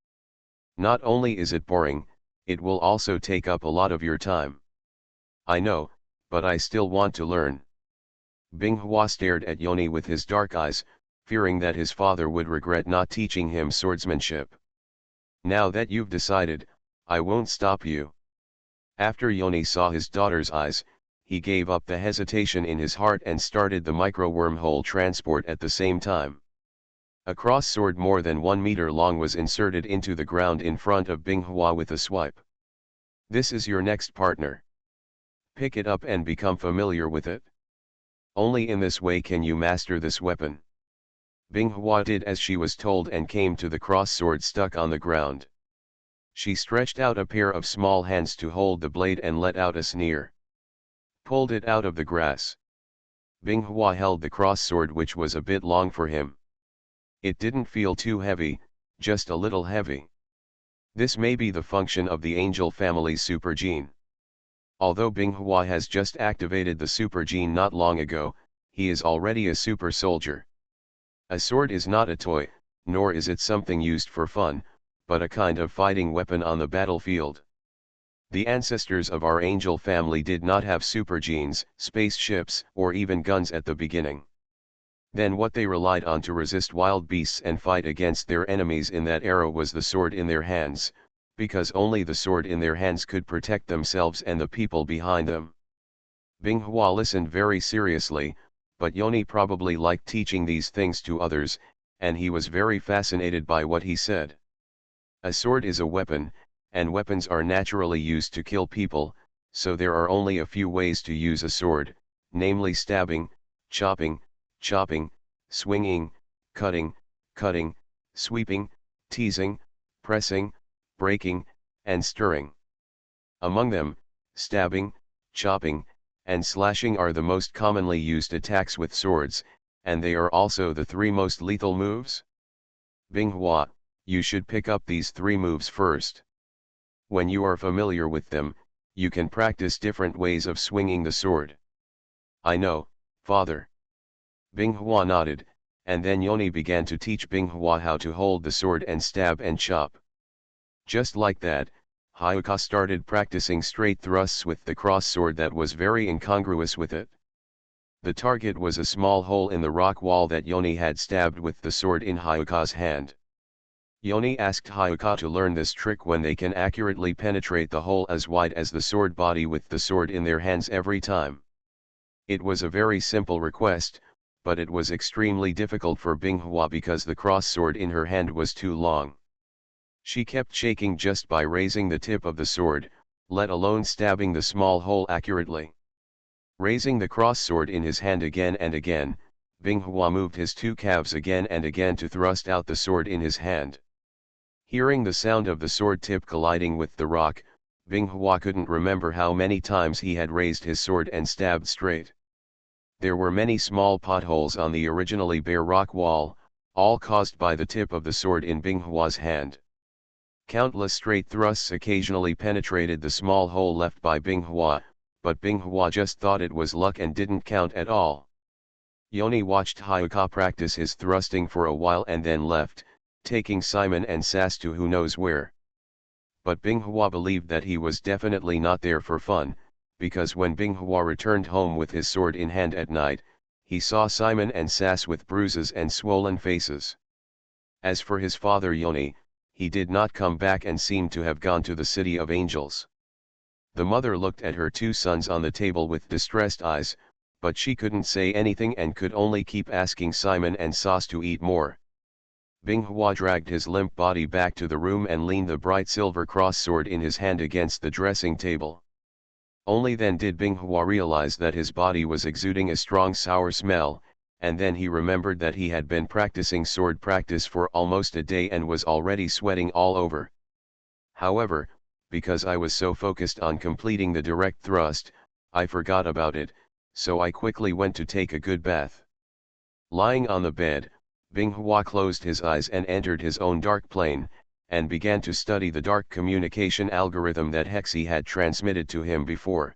Not only is it boring, it will also take up a lot of your time. I know, but I still want to learn. Binghua stared at Yoni with his dark eyes, fearing that his father would regret not teaching him swordsmanship. Now that you've decided, I won't stop you. After Yoni saw his daughter's eyes, he gave up the hesitation in his heart and started the micro-wormhole transport at the same time. A cross sword more than 1 meter long was inserted into the ground in front of Binghua with a swipe. This is your next partner. Pick it up and become familiar with it. Only in this way can you master this weapon. Binghua did as she was told and came to the cross sword stuck on the ground. She stretched out a pair of small hands to hold the blade and let out a sneer. Pulled it out of the grass. Binghua held the cross sword, which was a bit long for him. It didn't feel too heavy, just a little heavy. This may be the function of the angel family's super gene. Although Binghua has just activated the super gene not long ago, he is already a super soldier. A sword is not a toy, nor is it something used for fun, but a kind of fighting weapon on the battlefield. The ancestors of our angel family did not have super genes, spaceships, or even guns at the beginning. Then what they relied on to resist wild beasts and fight against their enemies in that era was the sword in their hands, because only the sword in their hands could protect themselves and the people behind them. Binghua listened very seriously, but Yoni probably liked teaching these things to others, and he was very fascinated by what he said. A sword is a weapon, and weapons are naturally used to kill people, so there are only a few ways to use a sword, namely stabbing, chopping, swinging, cutting, sweeping, teasing, pressing, breaking, and stirring. Among them, stabbing, chopping, and slashing are the most commonly used attacks with swords, and they are also the 3 most lethal moves. Binghua, you should pick up these 3 moves first. When you are familiar with them, you can practice different ways of swinging the sword. I know, father. Binghua nodded, and then Yoni began to teach Binghua how to hold the sword and stab and chop. Just like that, Hyuka started practicing straight thrusts with the cross sword that was very incongruous with it. The target was a small hole in the rock wall that Yoni had stabbed with the sword in Hyuka's hand. Yoni asked Hyuka to learn this trick when they can accurately penetrate the hole as wide as the sword body with the sword in their hands every time. It was a very simple request, but it was extremely difficult for Binghua because the cross sword in her hand was too long. She kept shaking just by raising the tip of the sword, let alone stabbing the small hole accurately. Raising the cross sword in his hand again and again, Binghua moved his 2 calves again and again to thrust out the sword in his hand. Hearing the sound of the sword tip colliding with the rock, Binghua couldn't remember how many times he had raised his sword and stabbed straight. There were many small potholes on the originally bare rock wall, all caused by the tip of the sword in Binghua's hand. Countless straight thrusts occasionally penetrated the small hole left by Binghua, but Binghua just thought it was luck and didn't count at all. Yoni watched Hyuka practice his thrusting for a while and then left, taking Simon and Sass to who knows where. But Binghua believed that he was definitely not there for fun, because when Binghua returned home with his sword in hand at night, he saw Simon and Sass with bruises and swollen faces. As for his father Yoni, he did not come back and seemed to have gone to the city of angels. The mother looked at her 2 sons on the table with distressed eyes, but she couldn't say anything and could only keep asking Simon and Sass to eat more. Binghua dragged his limp body back to the room and leaned the bright silver cross sword in his hand against the dressing table. Only then did Binghua realize that his body was exuding a strong sour smell, and then he remembered that he had been practicing sword practice for almost a day and was already sweating all over. However, because I was so focused on completing the direct thrust, I forgot about it, so I quickly went to take a good bath. Lying on the bed, Binghua closed his eyes and entered his own dark plane, and began to study the dark communication algorithm that Hexi had transmitted to him before.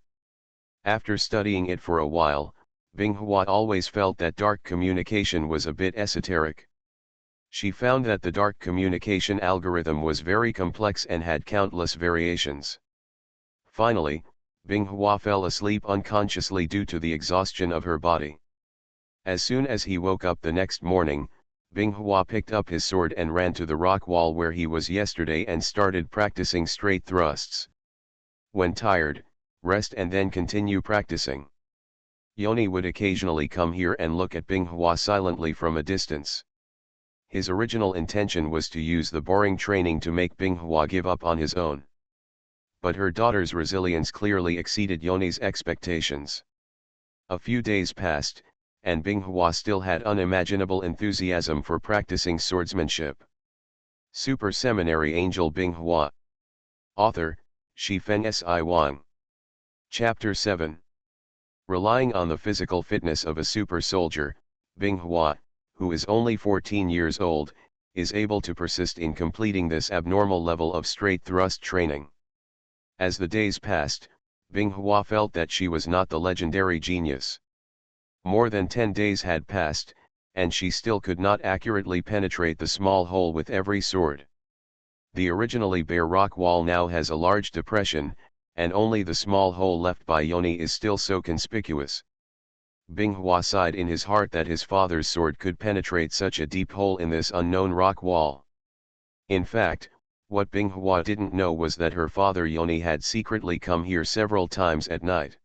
After studying it for a while, Binghua always felt that dark communication was a bit esoteric. She found that the dark communication algorithm was very complex and had countless variations. Finally, Binghua fell asleep unconsciously due to the exhaustion of her body. As soon as he woke up the next morning, Binghua picked up his sword and ran to the rock wall where he was yesterday and started practicing straight thrusts. When tired, rest and then continue practicing. Yoni would occasionally come here and look at Binghua silently from a distance. His original intention was to use the boring training to make Binghua give up on his own. But her daughter's resilience clearly exceeded Yoni's expectations. A few days passed, and Binghua still had unimaginable enthusiasm for practicing swordsmanship. Super Seminary Angel Binghua. Author, Shifeng Si Wang. Chapter 7. Relying on the physical fitness of a super soldier, Binghua, who is only 14 years old, is able to persist in completing this abnormal level of straight thrust training. As the days passed, Binghua felt that she was not the legendary genius. More than 10 days had passed, and she still could not accurately penetrate the small hole with every sword. The originally bare rock wall now has a large depression, and only the small hole left by Yoni is still so conspicuous. Binghua sighed in his heart that his father's sword could penetrate such a deep hole in this unknown rock wall. In fact, what Binghua didn't know was that her father Yoni had secretly come here several times at night.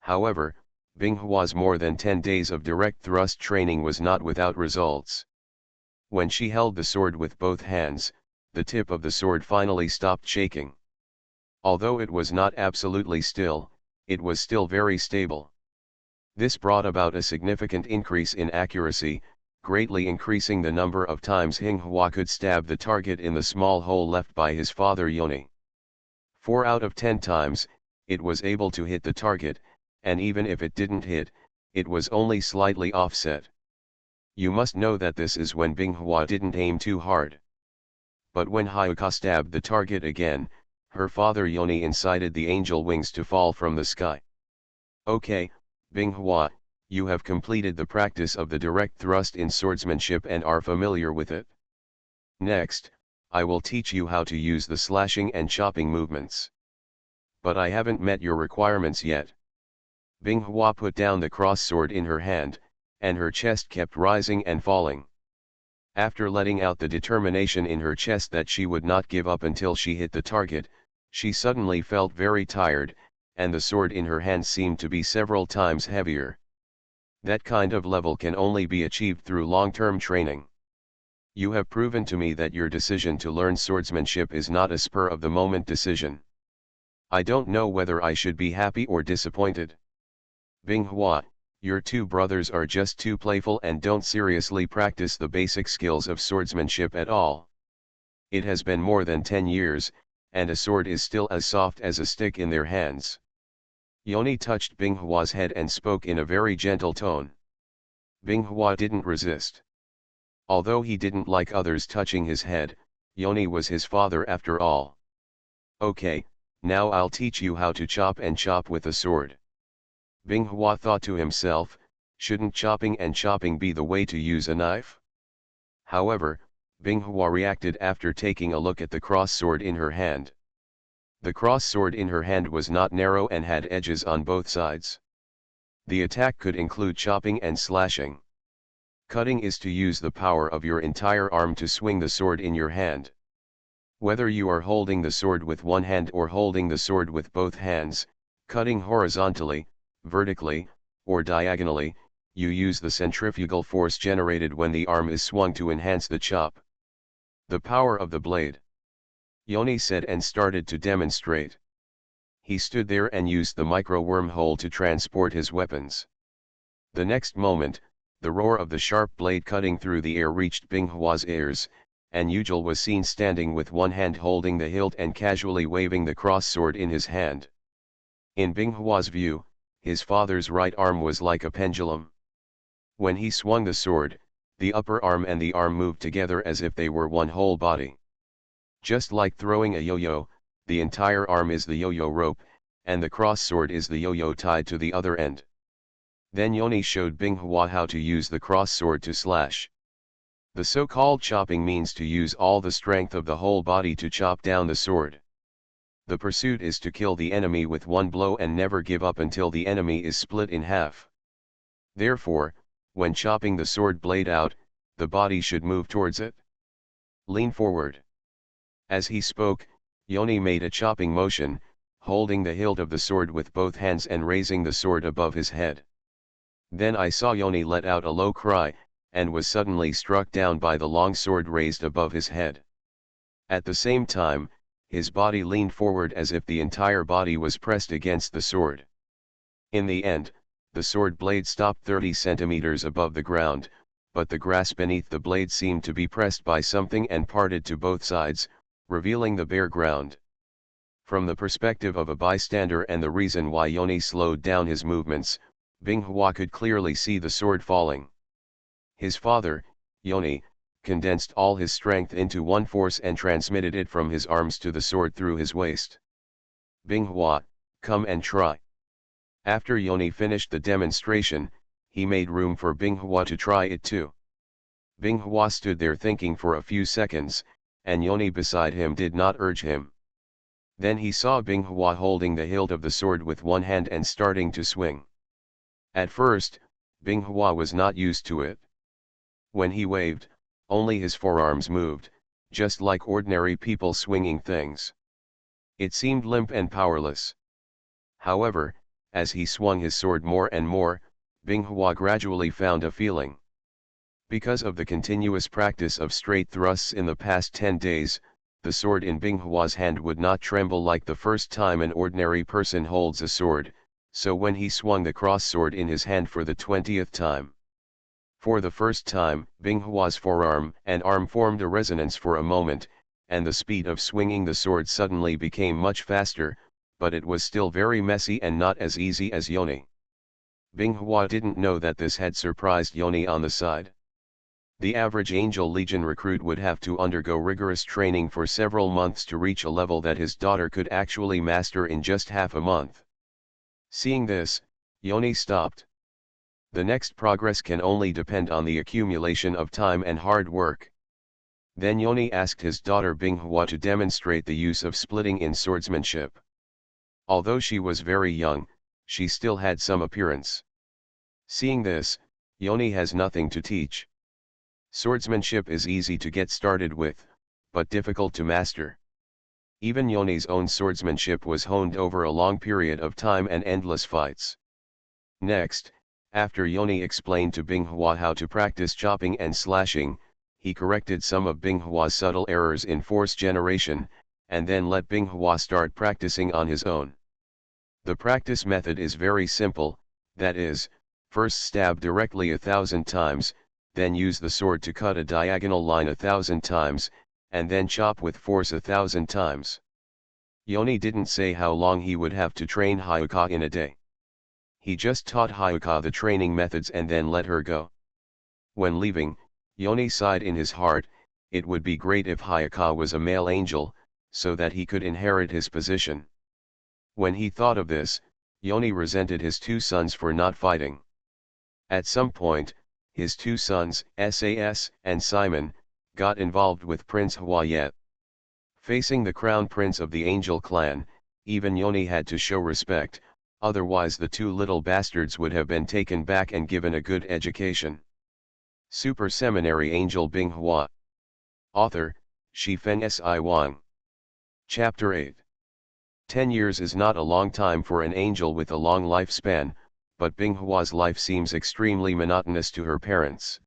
However, Binghua's more than 10 days of direct thrust training was not without results. When she held the sword with both hands, the tip of the sword finally stopped shaking. Although it was not absolutely still, it was still very stable. This brought about a significant increase in accuracy, greatly increasing the number of times Binghua could stab the target in the small hole left by his father Yoni. 4 out of 10 times, it was able to hit the target, and even if it didn't hit, it was only slightly offset. You must know that this is when Binghua didn't aim too hard. But when Hyuka stabbed the target again, her father Yoni incited the angel wings to fall from the sky. Okay, Binghua, you have completed the practice of the direct thrust in swordsmanship and are familiar with it. Next, I will teach you how to use the slashing and chopping movements. But I haven't met your requirements yet. Binghua put down the cross sword in her hand, and her chest kept rising and falling. After letting out the determination in her chest that she would not give up until she hit the target, she suddenly felt very tired, and the sword in her hand seemed to be several times heavier. That kind of level can only be achieved through long-term training. You have proven to me that your decision to learn swordsmanship is not a spur-of-the-moment decision. I don't know whether I should be happy or disappointed. Binghua, your 2 brothers are just too playful and don't seriously practice the basic skills of swordsmanship at all. It has been more than 10 years, and a sword is still as soft as a stick in their hands. Yoni touched Binghua's head and spoke in a very gentle tone. Binghua didn't resist. Although he didn't like others touching his head, Yoni was his father after all. Okay, now I'll teach you how to chop and chop with a sword. Binghua thought to himself, shouldn't chopping and chopping be the way to use a knife? However, Binghua reacted after taking a look at the cross sword in her hand. The cross sword in her hand was not narrow and had edges on both sides. The attack could include chopping and slashing. Cutting is to use the power of your entire arm to swing the sword in your hand. Whether you are holding the sword with one hand or holding the sword with both hands, cutting horizontally, vertically, or diagonally, you use the centrifugal force generated when the arm is swung to enhance the chop. The power of the blade. Yoni said and started to demonstrate. He stood there and used the micro wormhole to transport his weapons. The next moment, the roar of the sharp blade cutting through the air reached Binghua's ears, and Yujil was seen standing with one hand holding the hilt and casually waving the cross sword in his hand. In Binghua's view, his father's right arm was like a pendulum. When he swung the sword, the upper arm and the arm moved together as if they were one whole body. Just like throwing a yo-yo, the entire arm is the yo-yo rope, and the cross sword is the yo-yo tied to the other end. Then Yoni showed Binghua how to use the cross sword to slash. The so-called chopping means to use all the strength of the whole body to chop down the sword. The pursuit is to kill the enemy with one blow and never give up until the enemy is split in half. Therefore, when chopping the sword blade out, the body should move towards it. Lean forward. As he spoke, Yoni made a chopping motion, holding the hilt of the sword with both hands and raising the sword above his head. Then I saw Yoni let out a low cry, and was suddenly struck down by the long sword raised above his head. At the same time, his body leaned forward as if the entire body was pressed against the sword. In the end, the sword blade stopped 30 centimeters above the ground, but the grass beneath the blade seemed to be pressed by something and parted to both sides, revealing the bare ground. From the perspective of a bystander and the reason why Yoni slowed down his movements, Binghua could clearly see the sword falling. His father, Yoni, condensed all his strength into one force and transmitted it from his arms to the sword through his waist. Binghua, come and try. After Yoni finished the demonstration, he made room for Binghua to try it too. Binghua stood there thinking for a few seconds, and Yoni beside him did not urge him. Then he saw Binghua holding the hilt of the sword with one hand and starting to swing. At first, Binghua was not used to it. When he waved, only his forearms moved, just like ordinary people swinging things. It seemed limp and powerless. However, as he swung his sword more and more, Binghua gradually found a feeling. Because of the continuous practice of straight thrusts in the past 10 days, the sword in Binghua's hand would not tremble like the first time an ordinary person holds a sword, so when he swung the cross sword in his hand for the 20th time. For the first time, Binghua's forearm and arm formed a resonance for a moment, and the speed of swinging the sword suddenly became much faster, but it was still very messy and not as easy as Yoni. Binghua didn't know that this had surprised Yoni on the side. The average Angel Legion recruit would have to undergo rigorous training for several months to reach a level that his daughter could actually master in just half a month. Seeing this, Yoni stopped. The next progress can only depend on the accumulation of time and hard work. Then Yoni asked his daughter Binghua to demonstrate the use of splitting in swordsmanship. Although she was very young, she still had some appearance. Seeing this, Yoni has nothing to teach. Swordsmanship is easy to get started with, but difficult to master. Even Yoni's own swordsmanship was honed over a long period of time and endless fights. Next, after Yoni explained to Binghua how to practice chopping and slashing, he corrected some of Binghua's subtle errors in force generation, and then let Binghua start practicing on his own. The practice method is very simple, that is, first stab directly 1,000 times, then use the sword to cut a diagonal line 1,000 times, and then chop with force 1,000 times. Yoni didn't say how long he would have to train Hyuka in a day. He just taught Hyuka the training methods and then let her go. When leaving, Yoni sighed in his heart, it would be great if Hyuka was a male angel, so that he could inherit his position. When he thought of this, Yoni resented his two sons for not fighting. At some point, his two sons, Sas and Simon, got involved with Prince Huayet. Facing the crown prince of the angel clan, even Yoni had to show respect, otherwise the two little bastards would have been taken back and given a good education. Super Seminary Angel Binghua. Author, Shifeng Si Wang. Chapter 8. 10 years is not a long time for an angel with a long lifespan, but Binghua's life seems extremely monotonous to her parents.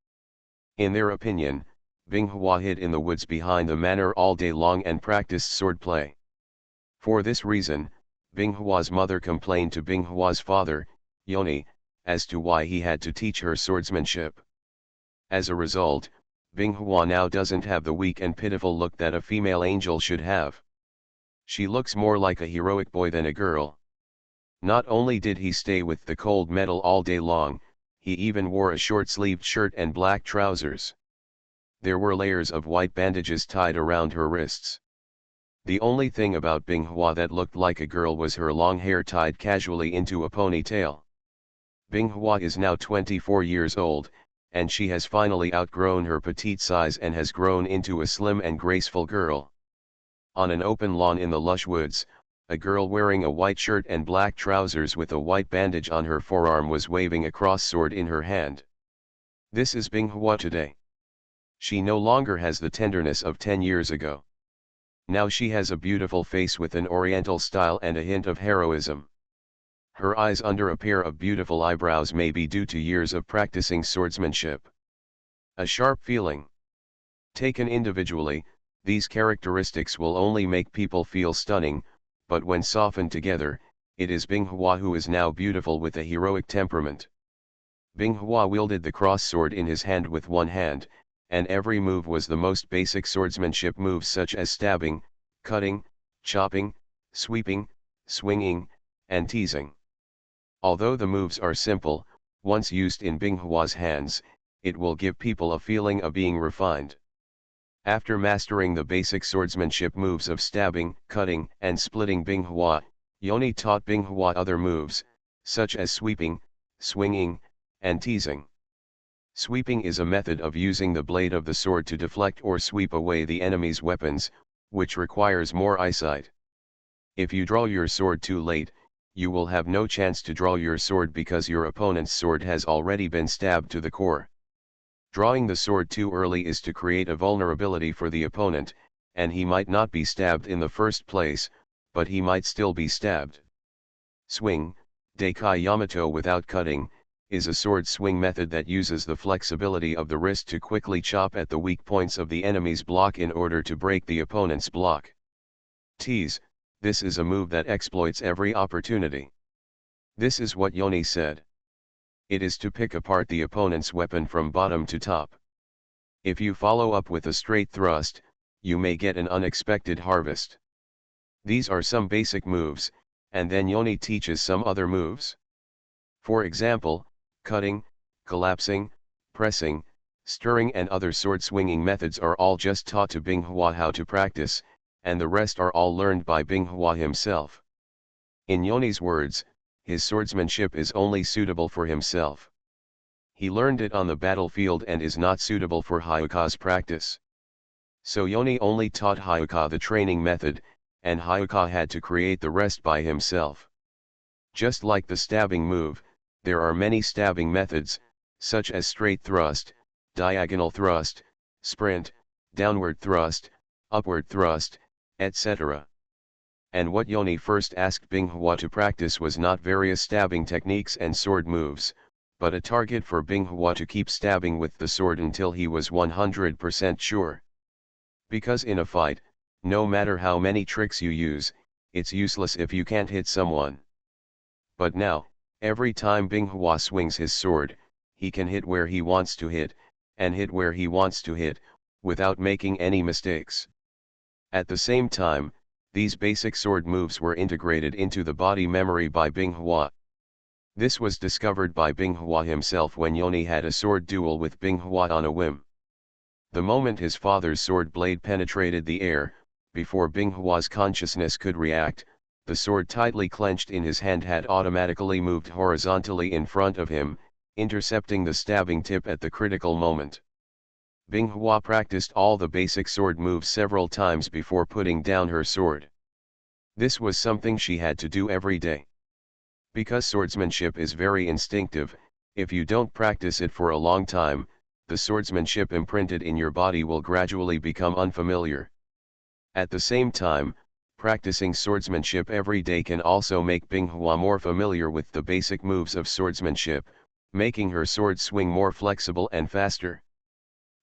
In their opinion, Binghua hid in the woods behind the manor all day long and practiced swordplay. For this reason, Binghua's mother complained to Binghua's father, Yoni, as to why he had to teach her swordsmanship. As a result, Binghua now doesn't have the weak and pitiful look that a female angel should have. She looks more like a heroic boy than a girl. Not only did he stay with the cold metal all day long, he even wore a short-sleeved shirt and black trousers. There were layers of white bandages tied around her wrists. The only thing about Binghua that looked like a girl was her long hair tied casually into a ponytail. Binghua is now 24 years old, and she has finally outgrown her petite size and has grown into a slim and graceful girl. On an open lawn in the lush woods, a girl wearing a white shirt and black trousers with a white bandage on her forearm was waving a cross sword in her hand. This is Binghua today. She no longer has the tenderness of 10 years ago. Now she has a beautiful face with an oriental style and a hint of heroism. Her eyes under a pair of beautiful eyebrows may be due to years of practicing swordsmanship. A sharp feeling. Taken individually, these characteristics will only make people feel stunning, but when softened together, it is Binghua who is now beautiful with a heroic temperament. Binghua wielded the cross sword in his hand with one hand, and every move was the most basic swordsmanship moves such as stabbing, cutting, chopping, sweeping, swinging, and teasing. Although the moves are simple, once used in Binghua's hands, it will give people a feeling of being refined. After mastering the basic swordsmanship moves of stabbing, cutting, and splitting Binghua, Yoni taught Binghua other moves, such as sweeping, swinging, and teasing. Sweeping is a method of using the blade of the sword to deflect or sweep away the enemy's weapons, which requires more eyesight. If you draw your sword too late, you will have no chance to draw your sword because your opponent's sword has already been stabbed to the core. Drawing the sword too early is to create a vulnerability for the opponent, and he might not be stabbed in the first place, but he might still be stabbed. Swing, Deikai Yamato without cutting, is a sword swing method that uses the flexibility of the wrist to quickly chop at the weak points of the enemy's block in order to break the opponent's block. Tease, this is a move that exploits every opportunity. This is what Yoni said. It is to pick apart the opponent's weapon from bottom to top. If you follow up with a straight thrust, you may get an unexpected harvest. These are some basic moves, and then Yoni teaches some other moves. For example, cutting, collapsing, pressing, stirring and other sword swinging methods are all just taught to Binghua how to practice, and the rest are all learned by Binghua himself. In Yoni's words, his swordsmanship is only suitable for himself. He learned it on the battlefield and is not suitable for Hyuka's practice. So Yoni only taught Hyuka the training method, and Hyuka had to create the rest by himself. Just like the stabbing move, there are many stabbing methods, such as straight thrust, diagonal thrust, sprint, downward thrust, upward thrust, etc. And what Yoni first asked Binghua to practice was not various stabbing techniques and sword moves, but a target for Binghua to keep stabbing with the sword until he was 100% sure. Because in a fight, no matter how many tricks you use, it's useless if you can't hit someone. But now, every time Binghua swings his sword, he can hit where he wants to hit, and hit where he wants to hit, without making any mistakes. At the same time, these basic sword moves were integrated into the body memory by Binghua. This was discovered by Binghua himself when Yoni had a sword duel with Binghua on a whim. The moment his father's sword blade penetrated the air, before Binghua's consciousness could react, the sword tightly clenched in his hand had automatically moved horizontally in front of him, intercepting the stabbing tip at the critical moment. Binghua practiced all the basic sword moves several times before putting down her sword. This was something she had to do every day. Because swordsmanship is very instinctive, if you don't practice it for a long time, the swordsmanship imprinted in your body will gradually become unfamiliar. At the same time, practicing swordsmanship every day can also make Binghua more familiar with the basic moves of swordsmanship, making her sword swing more flexible and faster.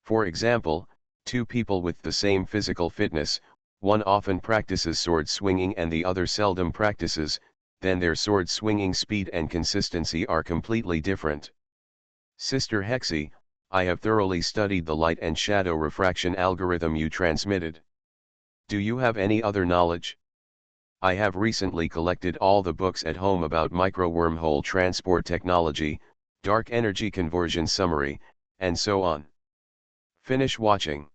For example, two people with the same physical fitness, one often practices sword swinging and the other seldom practices, then their sword swinging speed and consistency are completely different. Sister Hexie, I have thoroughly studied the light and shadow refraction algorithm you transmitted. Do you have any other knowledge? I have recently collected all the books at home about micro-wormhole transport technology, dark energy conversion summary, and so on. Finish watching.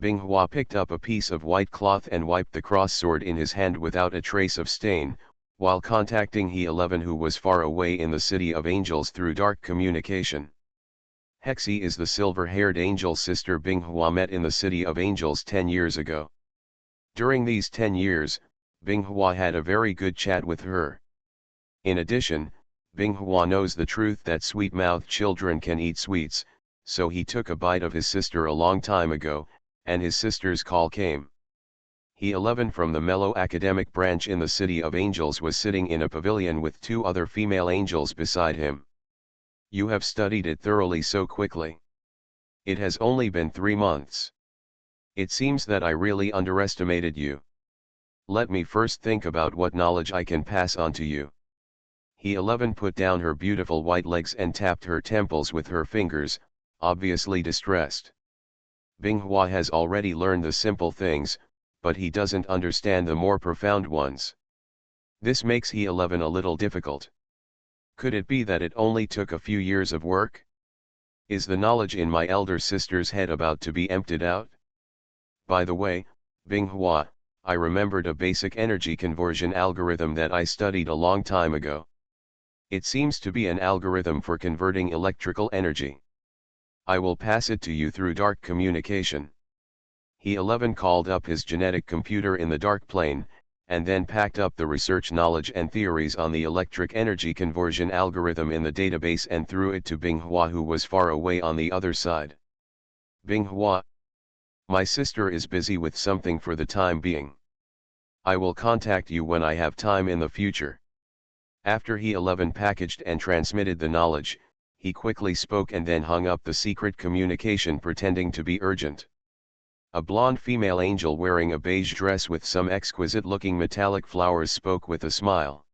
Binghua picked up a piece of white cloth and wiped the cross-sword in his hand without a trace of stain, while contacting He-11 who was far away in the City of Angels through dark communication. Hexi is the silver-haired angel sister Binghua met in the City of Angels 10 years ago. During these 10 years, Binghua had a very good chat with her. In addition, Binghua knows the truth that sweet-mouthed children can eat sweets, so he took a bite of his sister a long time ago, and his sister's call came. He-11 from the Mellow Academic branch in the City of Angels was sitting in a pavilion with 2 other female angels beside him. You have studied it thoroughly so quickly. It has only been 3 months. It seems that I really underestimated you. Let me first think about what knowledge I can pass on to you. He-11 put down her beautiful white legs and tapped her temples with her fingers, obviously distressed. Binghua has already learned the simple things, but he doesn't understand the more profound ones. This makes He-11 a little difficult. Could it be that it only took a few years of work? Is the knowledge in my elder sister's head about to be emptied out? By the way, Binghua, I remembered a basic energy conversion algorithm that I studied a long time ago. It seems to be an algorithm for converting electrical energy. I will pass it to you through dark communication. He-11 called up his genetic computer in the dark plane, and then packed up the research knowledge and theories on the electric energy conversion algorithm in the database and threw it to Binghua who was far away on the other side. Binghua, my sister is busy with something for the time being. I will contact you when I have time in the future. After He-11 packaged and transmitted the knowledge, he quickly spoke and then hung up the secret communication pretending to be urgent. A blonde female angel wearing a beige dress with some exquisite-looking metallic flowers spoke with a smile.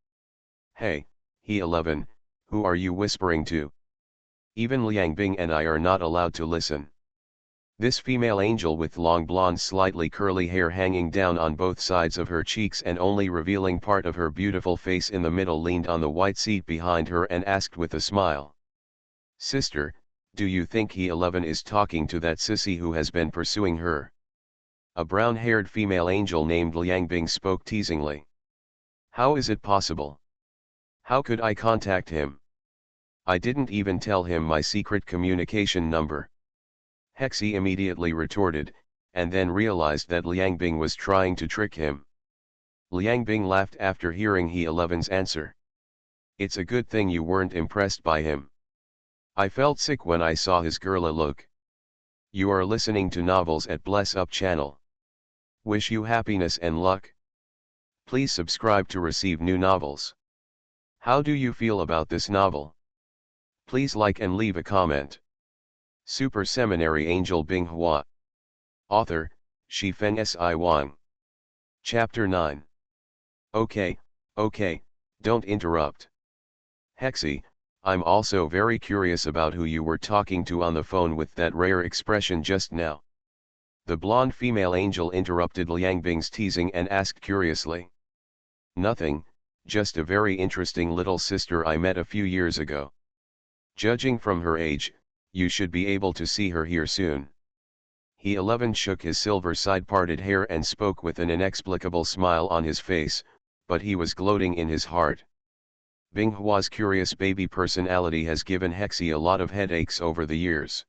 Hey, He-11, who are you whispering to? Even Liang Bing and I are not allowed to listen. This female angel with long blonde slightly curly hair hanging down on both sides of her cheeks and only revealing part of her beautiful face in the middle leaned on the white seat behind her and asked with a smile. Sister, do you think He-11 is talking to that sissy who has been pursuing her? A brown-haired female angel named Liang Bing spoke teasingly. How is it possible? How could I contact him? I didn't even tell him my secret communication number. Hexi immediately retorted, and then realized that Liang Bing was trying to trick him. Liang Bing laughed after hearing He-11's answer. It's a good thing you weren't impressed by him. I felt sick when I saw his girly look. You are listening to novels at Bless Up channel. Wish you happiness and luck. Please subscribe to receive new novels. How do you feel about this novel? Please like and leave a comment. Super Seminary Angel Binghua. Author, Shifeng Si Wang. Chapter 9. Okay, don't interrupt. Hexi, I'm also very curious about who you were talking to on the phone with that rare expression just now. The blonde female angel interrupted Liang Bing's teasing and asked curiously. Nothing, just a very interesting little sister I met a few years ago. Judging from her age, you should be able to see her here soon. He-11 shook his silver side-parted hair and spoke with an inexplicable smile on his face, but he was gloating in his heart. Binghua's curious baby personality has given Hexi a lot of headaches over the years.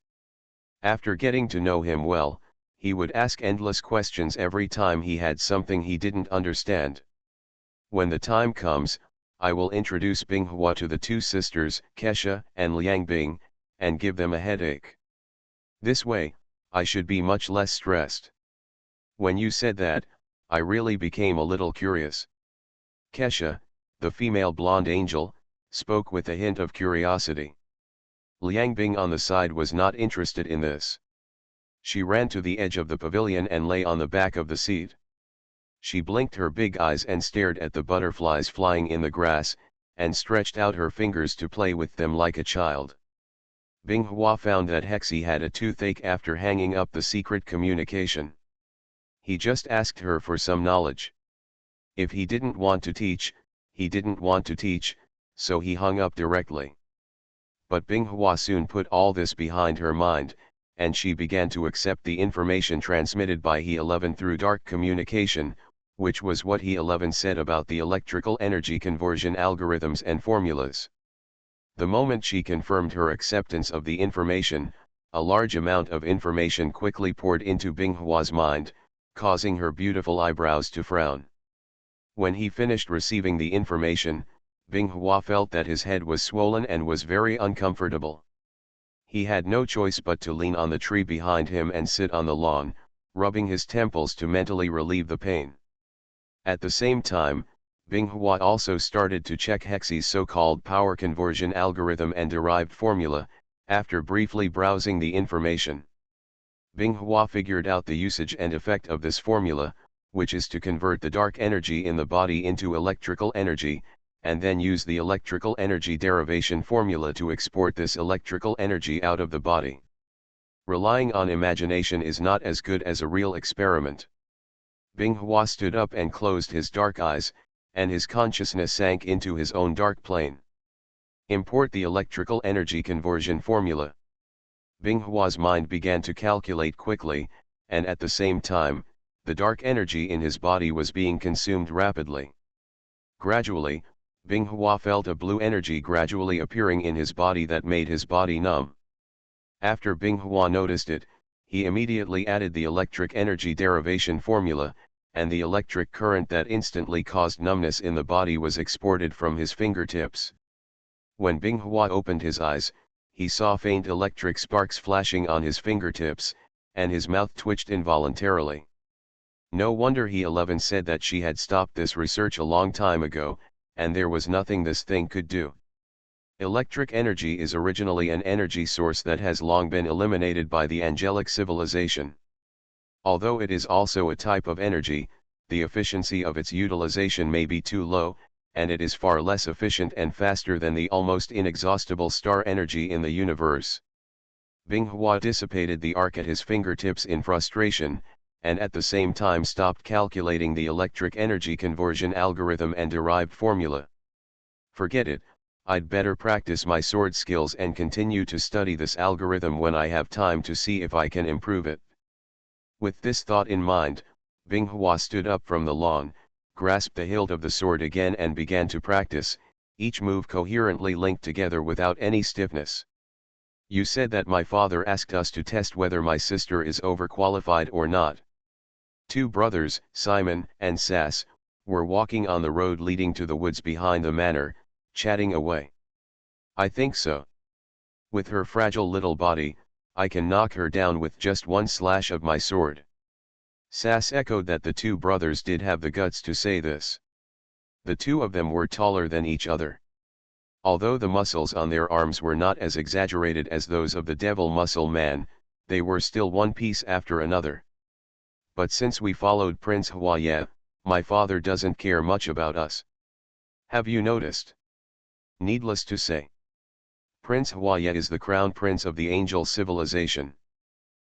After getting to know him well, he would ask endless questions every time he had something he didn't understand. When the time comes, I will introduce Binghua to the 2 sisters, Kesha and Liang Bing, and give them a headache. This way, I should be much less stressed. When you said that, I really became a little curious. Kesha, the female blonde angel, spoke with a hint of curiosity. Liang Bing on the side was not interested in this. She ran to the edge of the pavilion and lay on the back of the seat. She blinked her big eyes and stared at the butterflies flying in the grass, and stretched out her fingers to play with them like a child. Binghua found that Hexie had a toothache after hanging up the secret communication. He just asked her for some knowledge. If he didn't want to teach, he didn't want to teach, so he hung up directly. But Binghua soon put all this behind her mind, and she began to accept the information transmitted by He-11 through dark communication, which was what He-11 said about the electrical energy conversion algorithms and formulas. The moment she confirmed her acceptance of the information, a large amount of information quickly poured into Binghua's mind, causing her beautiful eyebrows to frown. When he finished receiving the information, Binghua felt that his head was swollen and was very uncomfortable. He had no choice but to lean on the tree behind him and sit on the lawn, rubbing his temples to mentally relieve the pain. At the same time, Binghua also started to check Hexie's so-called power conversion algorithm and derived formula, after briefly browsing the information. Binghua figured out the usage and effect of this formula, which is to convert the dark energy in the body into electrical energy, and then use the electrical energy derivation formula to export this electrical energy out of the body. Relying on imagination is not as good as a real experiment. Binghua stood up and closed his dark eyes, and his consciousness sank into his own dark plane. Import the electrical energy conversion formula. Binghua's mind began to calculate quickly, and at the same time, the dark energy in his body was being consumed rapidly. Gradually, Binghua felt a blue energy gradually appearing in his body that made his body numb. After Binghua noticed it, he immediately added the electric energy derivation formula, and the electric current that instantly caused numbness in the body was exported from his fingertips. When Binghua opened his eyes, he saw faint electric sparks flashing on his fingertips, and his mouth twitched involuntarily. No wonder He-11 said that she had stopped this research a long time ago, and there was nothing this thing could do. Electric energy is originally an energy source that has long been eliminated by the angelic civilization. Although it is also a type of energy, the efficiency of its utilization may be too low, and it is far less efficient and faster than the almost inexhaustible star energy in the universe. Binghua dissipated the arc at his fingertips in frustration, and at the same time stopped calculating the electric energy conversion algorithm and derived formula. Forget it, I'd better practice my sword skills and continue to study this algorithm when I have time to see if I can improve it. With this thought in mind, Binghua stood up from the lawn, grasped the hilt of the sword again and began to practice, each move coherently linked together without any stiffness. You said that my father asked us to test whether my sister is overqualified or not. Two brothers, Simon and Sass, were walking on the road leading to the woods behind the manor, chatting away. I think so. With her fragile little body, I can knock her down with just one slash of my sword. Sass echoed that the two brothers did have the guts to say this. The two of them were taller than each other. Although the muscles on their arms were not as exaggerated as those of the devil muscle man, they were still one piece after another. But since we followed Prince Huaye, my father doesn't care much about us. Have you noticed? Needless to say, Prince Huaye is the crown prince of the angel civilization.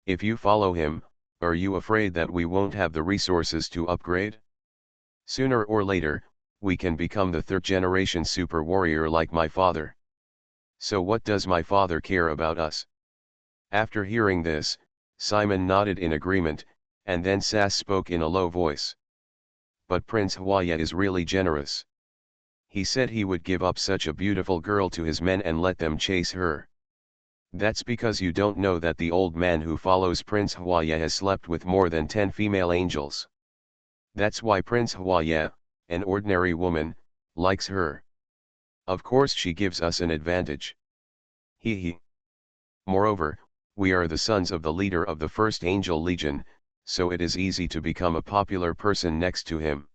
If you follow him, are you afraid that we won't have the resources to upgrade? Sooner or later, we can become the third-generation super warrior like my father. So what does my father care about us? After hearing this, Simon nodded in agreement, and then Sass spoke in a low voice. But Prince Huaye is really generous. He said he would give up such a beautiful girl to his men and let them chase her. That's because you don't know that the old man who follows Prince Huaye has slept with more than 10 female angels. That's why Prince Huaye, an ordinary woman, likes her. Of course she gives us an advantage. Hee hee. Moreover, we are the sons of the leader of the First Angel Legion, so it is easy to become a popular person next to him.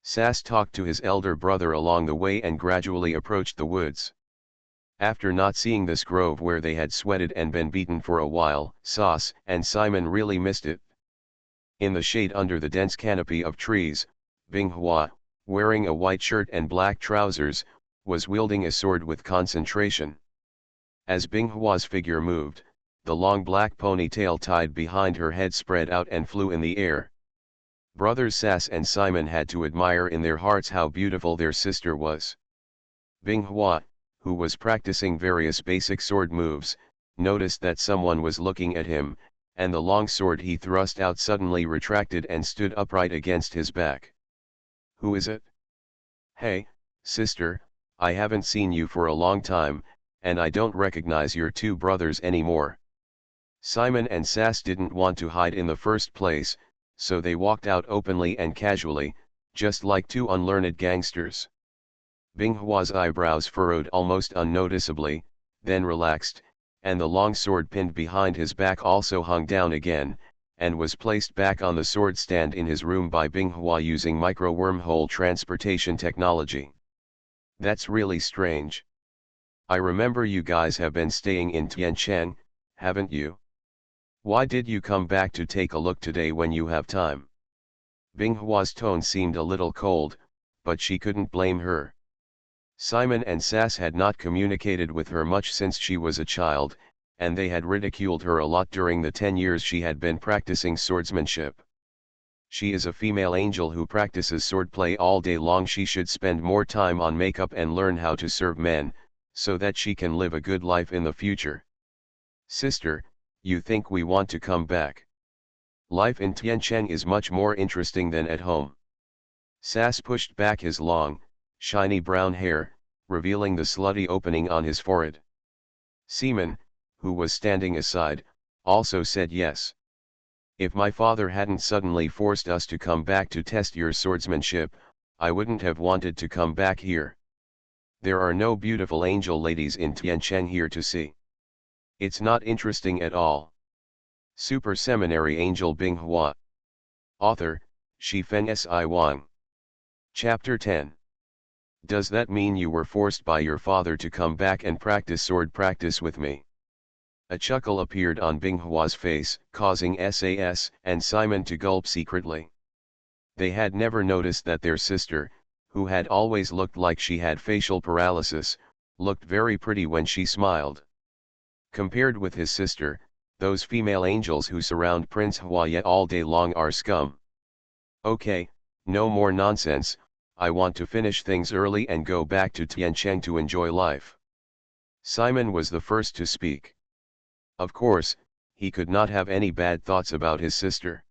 Sass talked to his elder brother along the way and gradually approached the woods. After not seeing this grove where they had sweated and been beaten for a while, Sass and Simon really missed it. In the shade under the dense canopy of trees, Binghua, wearing a white shirt and black trousers, was wielding a sword with concentration. As Binghua's figure moved, the long black ponytail tied behind her head spread out and flew in the air. Brothers Sass and Simon had to admire in their hearts how beautiful their sister was. Binghua, who was practicing various basic sword moves, noticed that someone was looking at him, and the long sword he thrust out suddenly retracted and stood upright against his back. "Who is it?" "Hey, sister, I haven't seen you for a long time, and I don't recognize your two brothers anymore." Simon and Sass didn't want to hide in the first place, so they walked out openly and casually, just like two unlearned gangsters. Binghua's eyebrows furrowed almost unnoticeably, then relaxed, and the long sword pinned behind his back also hung down again, and was placed back on the sword stand in his room by Binghua using micro-wormhole transportation technology. "That's really strange. I remember you guys have been staying in Tiancheng, haven't you? Why did you come back to take a look today when you have time?" Binghua's tone seemed a little cold, but she couldn't blame her. Simon and Sass had not communicated with her much since she was a child, and they had ridiculed her a lot during the 10 years she had been practicing swordsmanship. She is a female angel who practices swordplay all day long. She should spend more time on makeup and learn how to serve men, so that she can live a good life in the future. "Sister, you think we want to come back? Life in Tiancheng is much more interesting than at home." Sass pushed back his long, shiny brown hair, revealing the slutty opening on his forehead. Simon, who was standing aside, also said yes. "If my father hadn't suddenly forced us to come back to test your swordsmanship, I wouldn't have wanted to come back here. There are no beautiful angel ladies in Tiancheng here to see. It's not interesting at all." Super Seminary Angel Binghua. Author, Shifen Si Wang. Chapter 10. Does that mean you were forced by your father to come back and practice sword practice with me? A chuckle appeared on Binghua's face, causing Sass and Simon to gulp secretly. They had never noticed that their sister, who had always looked like she had facial paralysis, looked very pretty when she smiled. Compared with his sister, those female angels who surround Prince Huaye all day long are scum. "Okay, no more nonsense, I want to finish things early and go back to Tiancheng to enjoy life." Simon was the first to speak. Of course, he could not have any bad thoughts about his sister.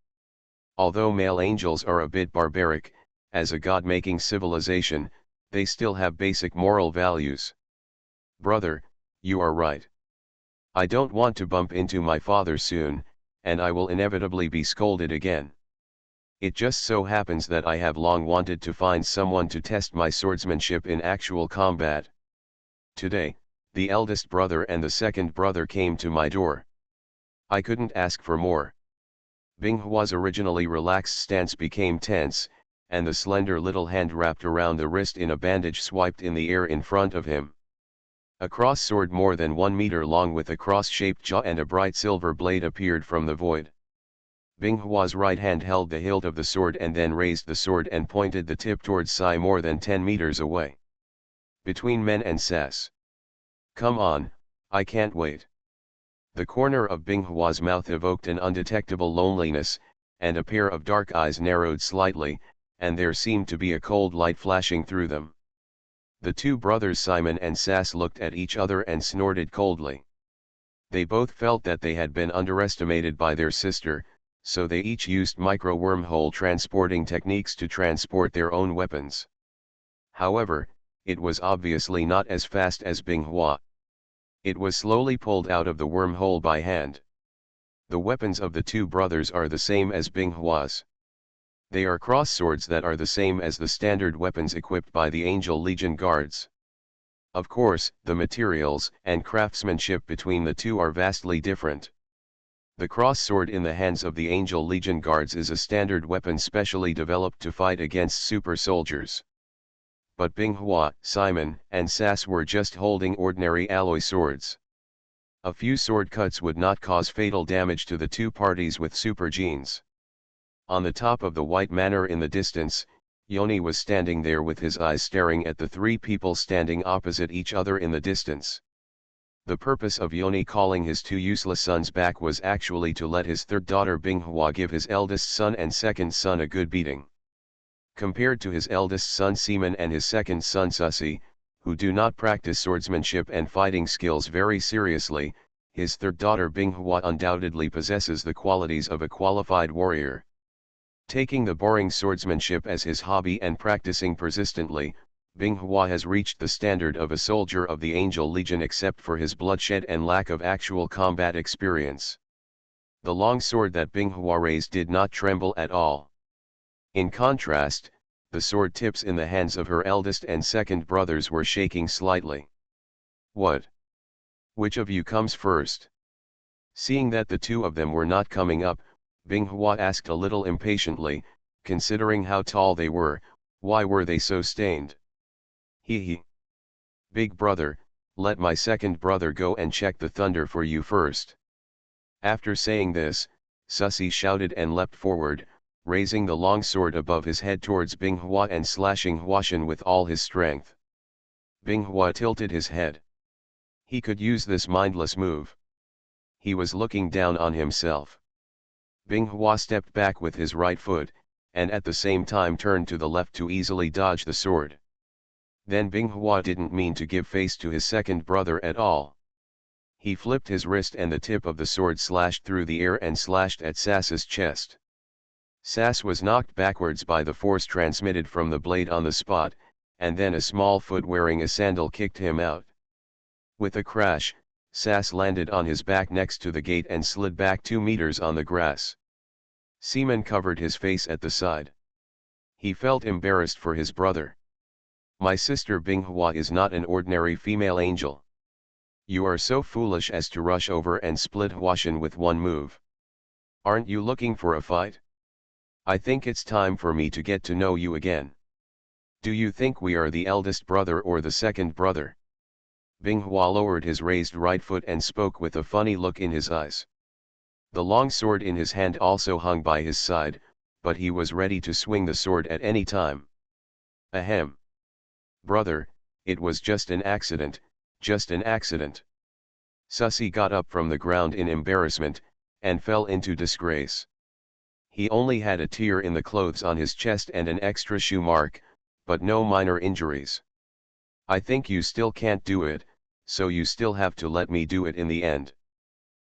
Although male angels are a bit barbaric, as a god-making civilization, they still have basic moral values. "Brother, you are right. I don't want to bump into my father soon, and I will inevitably be scolded again. It just so happens that I have long wanted to find someone to test my swordsmanship in actual combat. Today, the eldest brother and the second brother came to my door. I couldn't ask for more." Binghua's originally relaxed stance became tense, and the slender little hand wrapped around the wrist in a bandage swiped in the air in front of him. A cross sword more than 1 meter long with a cross-shaped jaw and a bright silver blade appeared from the void. Binghua's right hand held the hilt of the sword and then raised the sword and pointed the tip towards Sai more than 10 meters away. "Between men and Sass. Come on, I can't wait." The corner of Binghua's mouth evoked an undetectable loneliness, and a pair of dark eyes narrowed slightly, and there seemed to be a cold light flashing through them. The two brothers Simon and Sass looked at each other and snorted coldly. They both felt that they had been underestimated by their sister, so they each used micro-wormhole transporting techniques to transport their own weapons. However, it was obviously not as fast as Binghua. It was slowly pulled out of the wormhole by hand. The weapons of the two brothers are the same as Binghua's. They are cross swords that are the same as the standard weapons equipped by the Angel Legion guards. Of course, the materials and craftsmanship between the two are vastly different. The cross sword in the hands of the Angel Legion guards is a standard weapon specially developed to fight against super soldiers. But Binghua, Simon, and Sass were just holding ordinary alloy swords. A few sword cuts would not cause fatal damage to the two parties with super genes. On the top of the white manor in the distance, Yoni was standing there with his eyes staring at the three people standing opposite each other in the distance. The purpose of Yoni calling his two useless sons back was actually to let his third daughter Binghua give his eldest son and second son a good beating. Compared to his eldest son Seaman and his second son Susi, who do not practice swordsmanship and fighting skills very seriously, his third daughter Binghua undoubtedly possesses the qualities of a qualified warrior. Taking the boring swordsmanship as his hobby and practicing persistently, Binghua has reached the standard of a soldier of the Angel Legion except for his bloodshed and lack of actual combat experience. The long sword that Binghua raised did not tremble at all. In contrast, the sword tips in the hands of her eldest and second brothers were shaking slightly. "What? Which of you comes first?" Seeing that the two of them were not coming up, Binghua asked a little impatiently, considering how tall they were, why were they so stained? He. "Big brother, let my second brother go and check the thunder for you first." After saying this, Susi shouted and leapt forward, raising the long sword above his head towards Binghua and slashing Huashan with all his strength. Binghua tilted his head. He could use this mindless move. He was looking down on himself. Binghua stepped back with his right foot, and at the same time turned to the left to easily dodge the sword. Then Binghua didn't mean to give face to his second brother at all. He flipped his wrist and the tip of the sword slashed through the air and slashed at Sas's chest. Sas was knocked backwards by the force transmitted from the blade on the spot, and then a small foot wearing a sandal kicked him out. With a crash, Sas landed on his back next to the gate and slid back 2 meters on the grass. Seaman covered his face at the side. He felt embarrassed for his brother. "My sister Binghua is not an ordinary female angel. You are so foolish as to rush over and split Huashan with one move. Aren't you looking for a fight? I think it's time for me to get to know you again. Do you think we are the eldest brother or the second brother?" Binghua lowered his raised right foot and spoke with a funny look in his eyes. The long sword in his hand also hung by his side, but he was ready to swing the sword at any time. "Ahem. Brother, it was just an accident, just an accident." Susi got up from the ground in embarrassment, and fell into disgrace. He only had a tear in the clothes on his chest and an extra shoe mark, but no minor injuries. "I think you still can't do it, so you still have to let me do it in the end."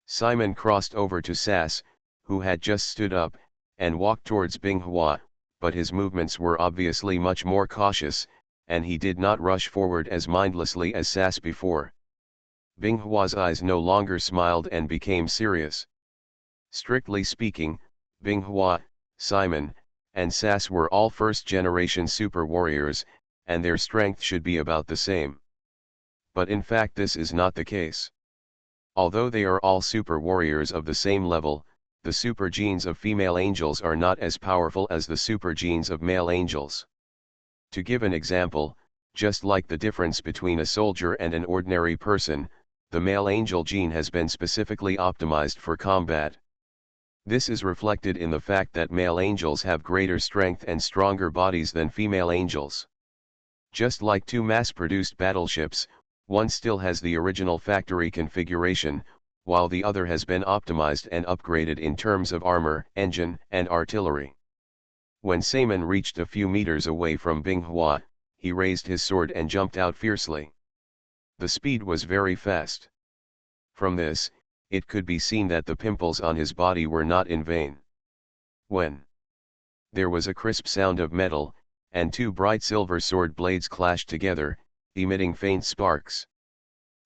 Simon crossed over to Sas, who had just stood up, and walked towards Binghua, but his movements were obviously much more cautious, and he did not rush forward as mindlessly as Sas before. Binghua's eyes no longer smiled and became serious. Strictly speaking, Binghua, Simon, and Sas were all first-generation super warriors, and their strength should be about the same. But in fact this is not the case. Although they are all super warriors of the same level, the super genes of female angels are not as powerful as the super genes of male angels. To give an example, just like the difference between a soldier and an ordinary person, the male angel gene has been specifically optimized for combat. This is reflected in the fact that male angels have greater strength and stronger bodies than female angels. Just like two mass-produced battleships, one still has the original factory configuration, while the other has been optimized and upgraded in terms of armor, engine, and artillery. When Seaman reached a few meters away from Binghua, he raised his sword and jumped out fiercely. The speed was very fast. From this, it could be seen that the pimples on his body were not in vain. When there was a crisp sound of metal, and two bright silver sword blades clashed together, emitting faint sparks.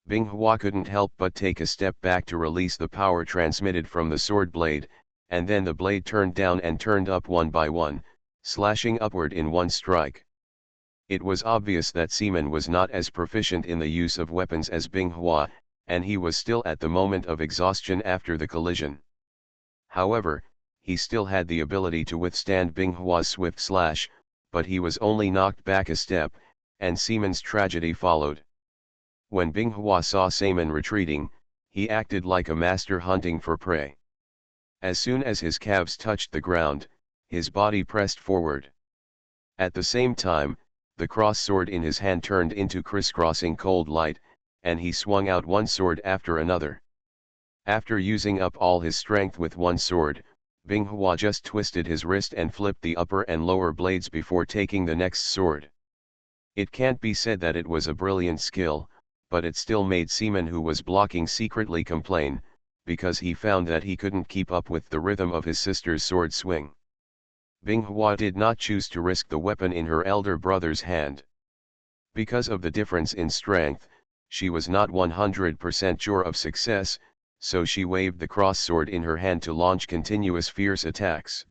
Binghua couldn't help but take a step back to release the power transmitted from the sword blade, and then the blade turned down and turned up one by one, slashing upward in one strike. It was obvious that Seaman was not as proficient in the use of weapons as Binghua, and he was still at the moment of exhaustion after the collision. However, he still had the ability to withstand Binghua's swift slash, but he was only knocked back a step, and Seaman's tragedy followed. When Binghua saw Seaman retreating, he acted like a master hunting for prey. As soon as his calves touched the ground, his body pressed forward. At the same time, the cross sword in his hand turned into crisscrossing cold light, and he swung out one sword after another. After using up all his strength with one sword, Binghua just twisted his wrist and flipped the upper and lower blades before taking the next sword. It can't be said that it was a brilliant skill, but it still made Seaman who was blocking secretly complain, because he found that he couldn't keep up with the rhythm of his sister's sword swing. Binghua did not choose to risk the weapon in her elder brother's hand. Because of the difference in strength, she was not 100% sure of success, so she waved the cross sword in her hand to launch continuous fierce attacks.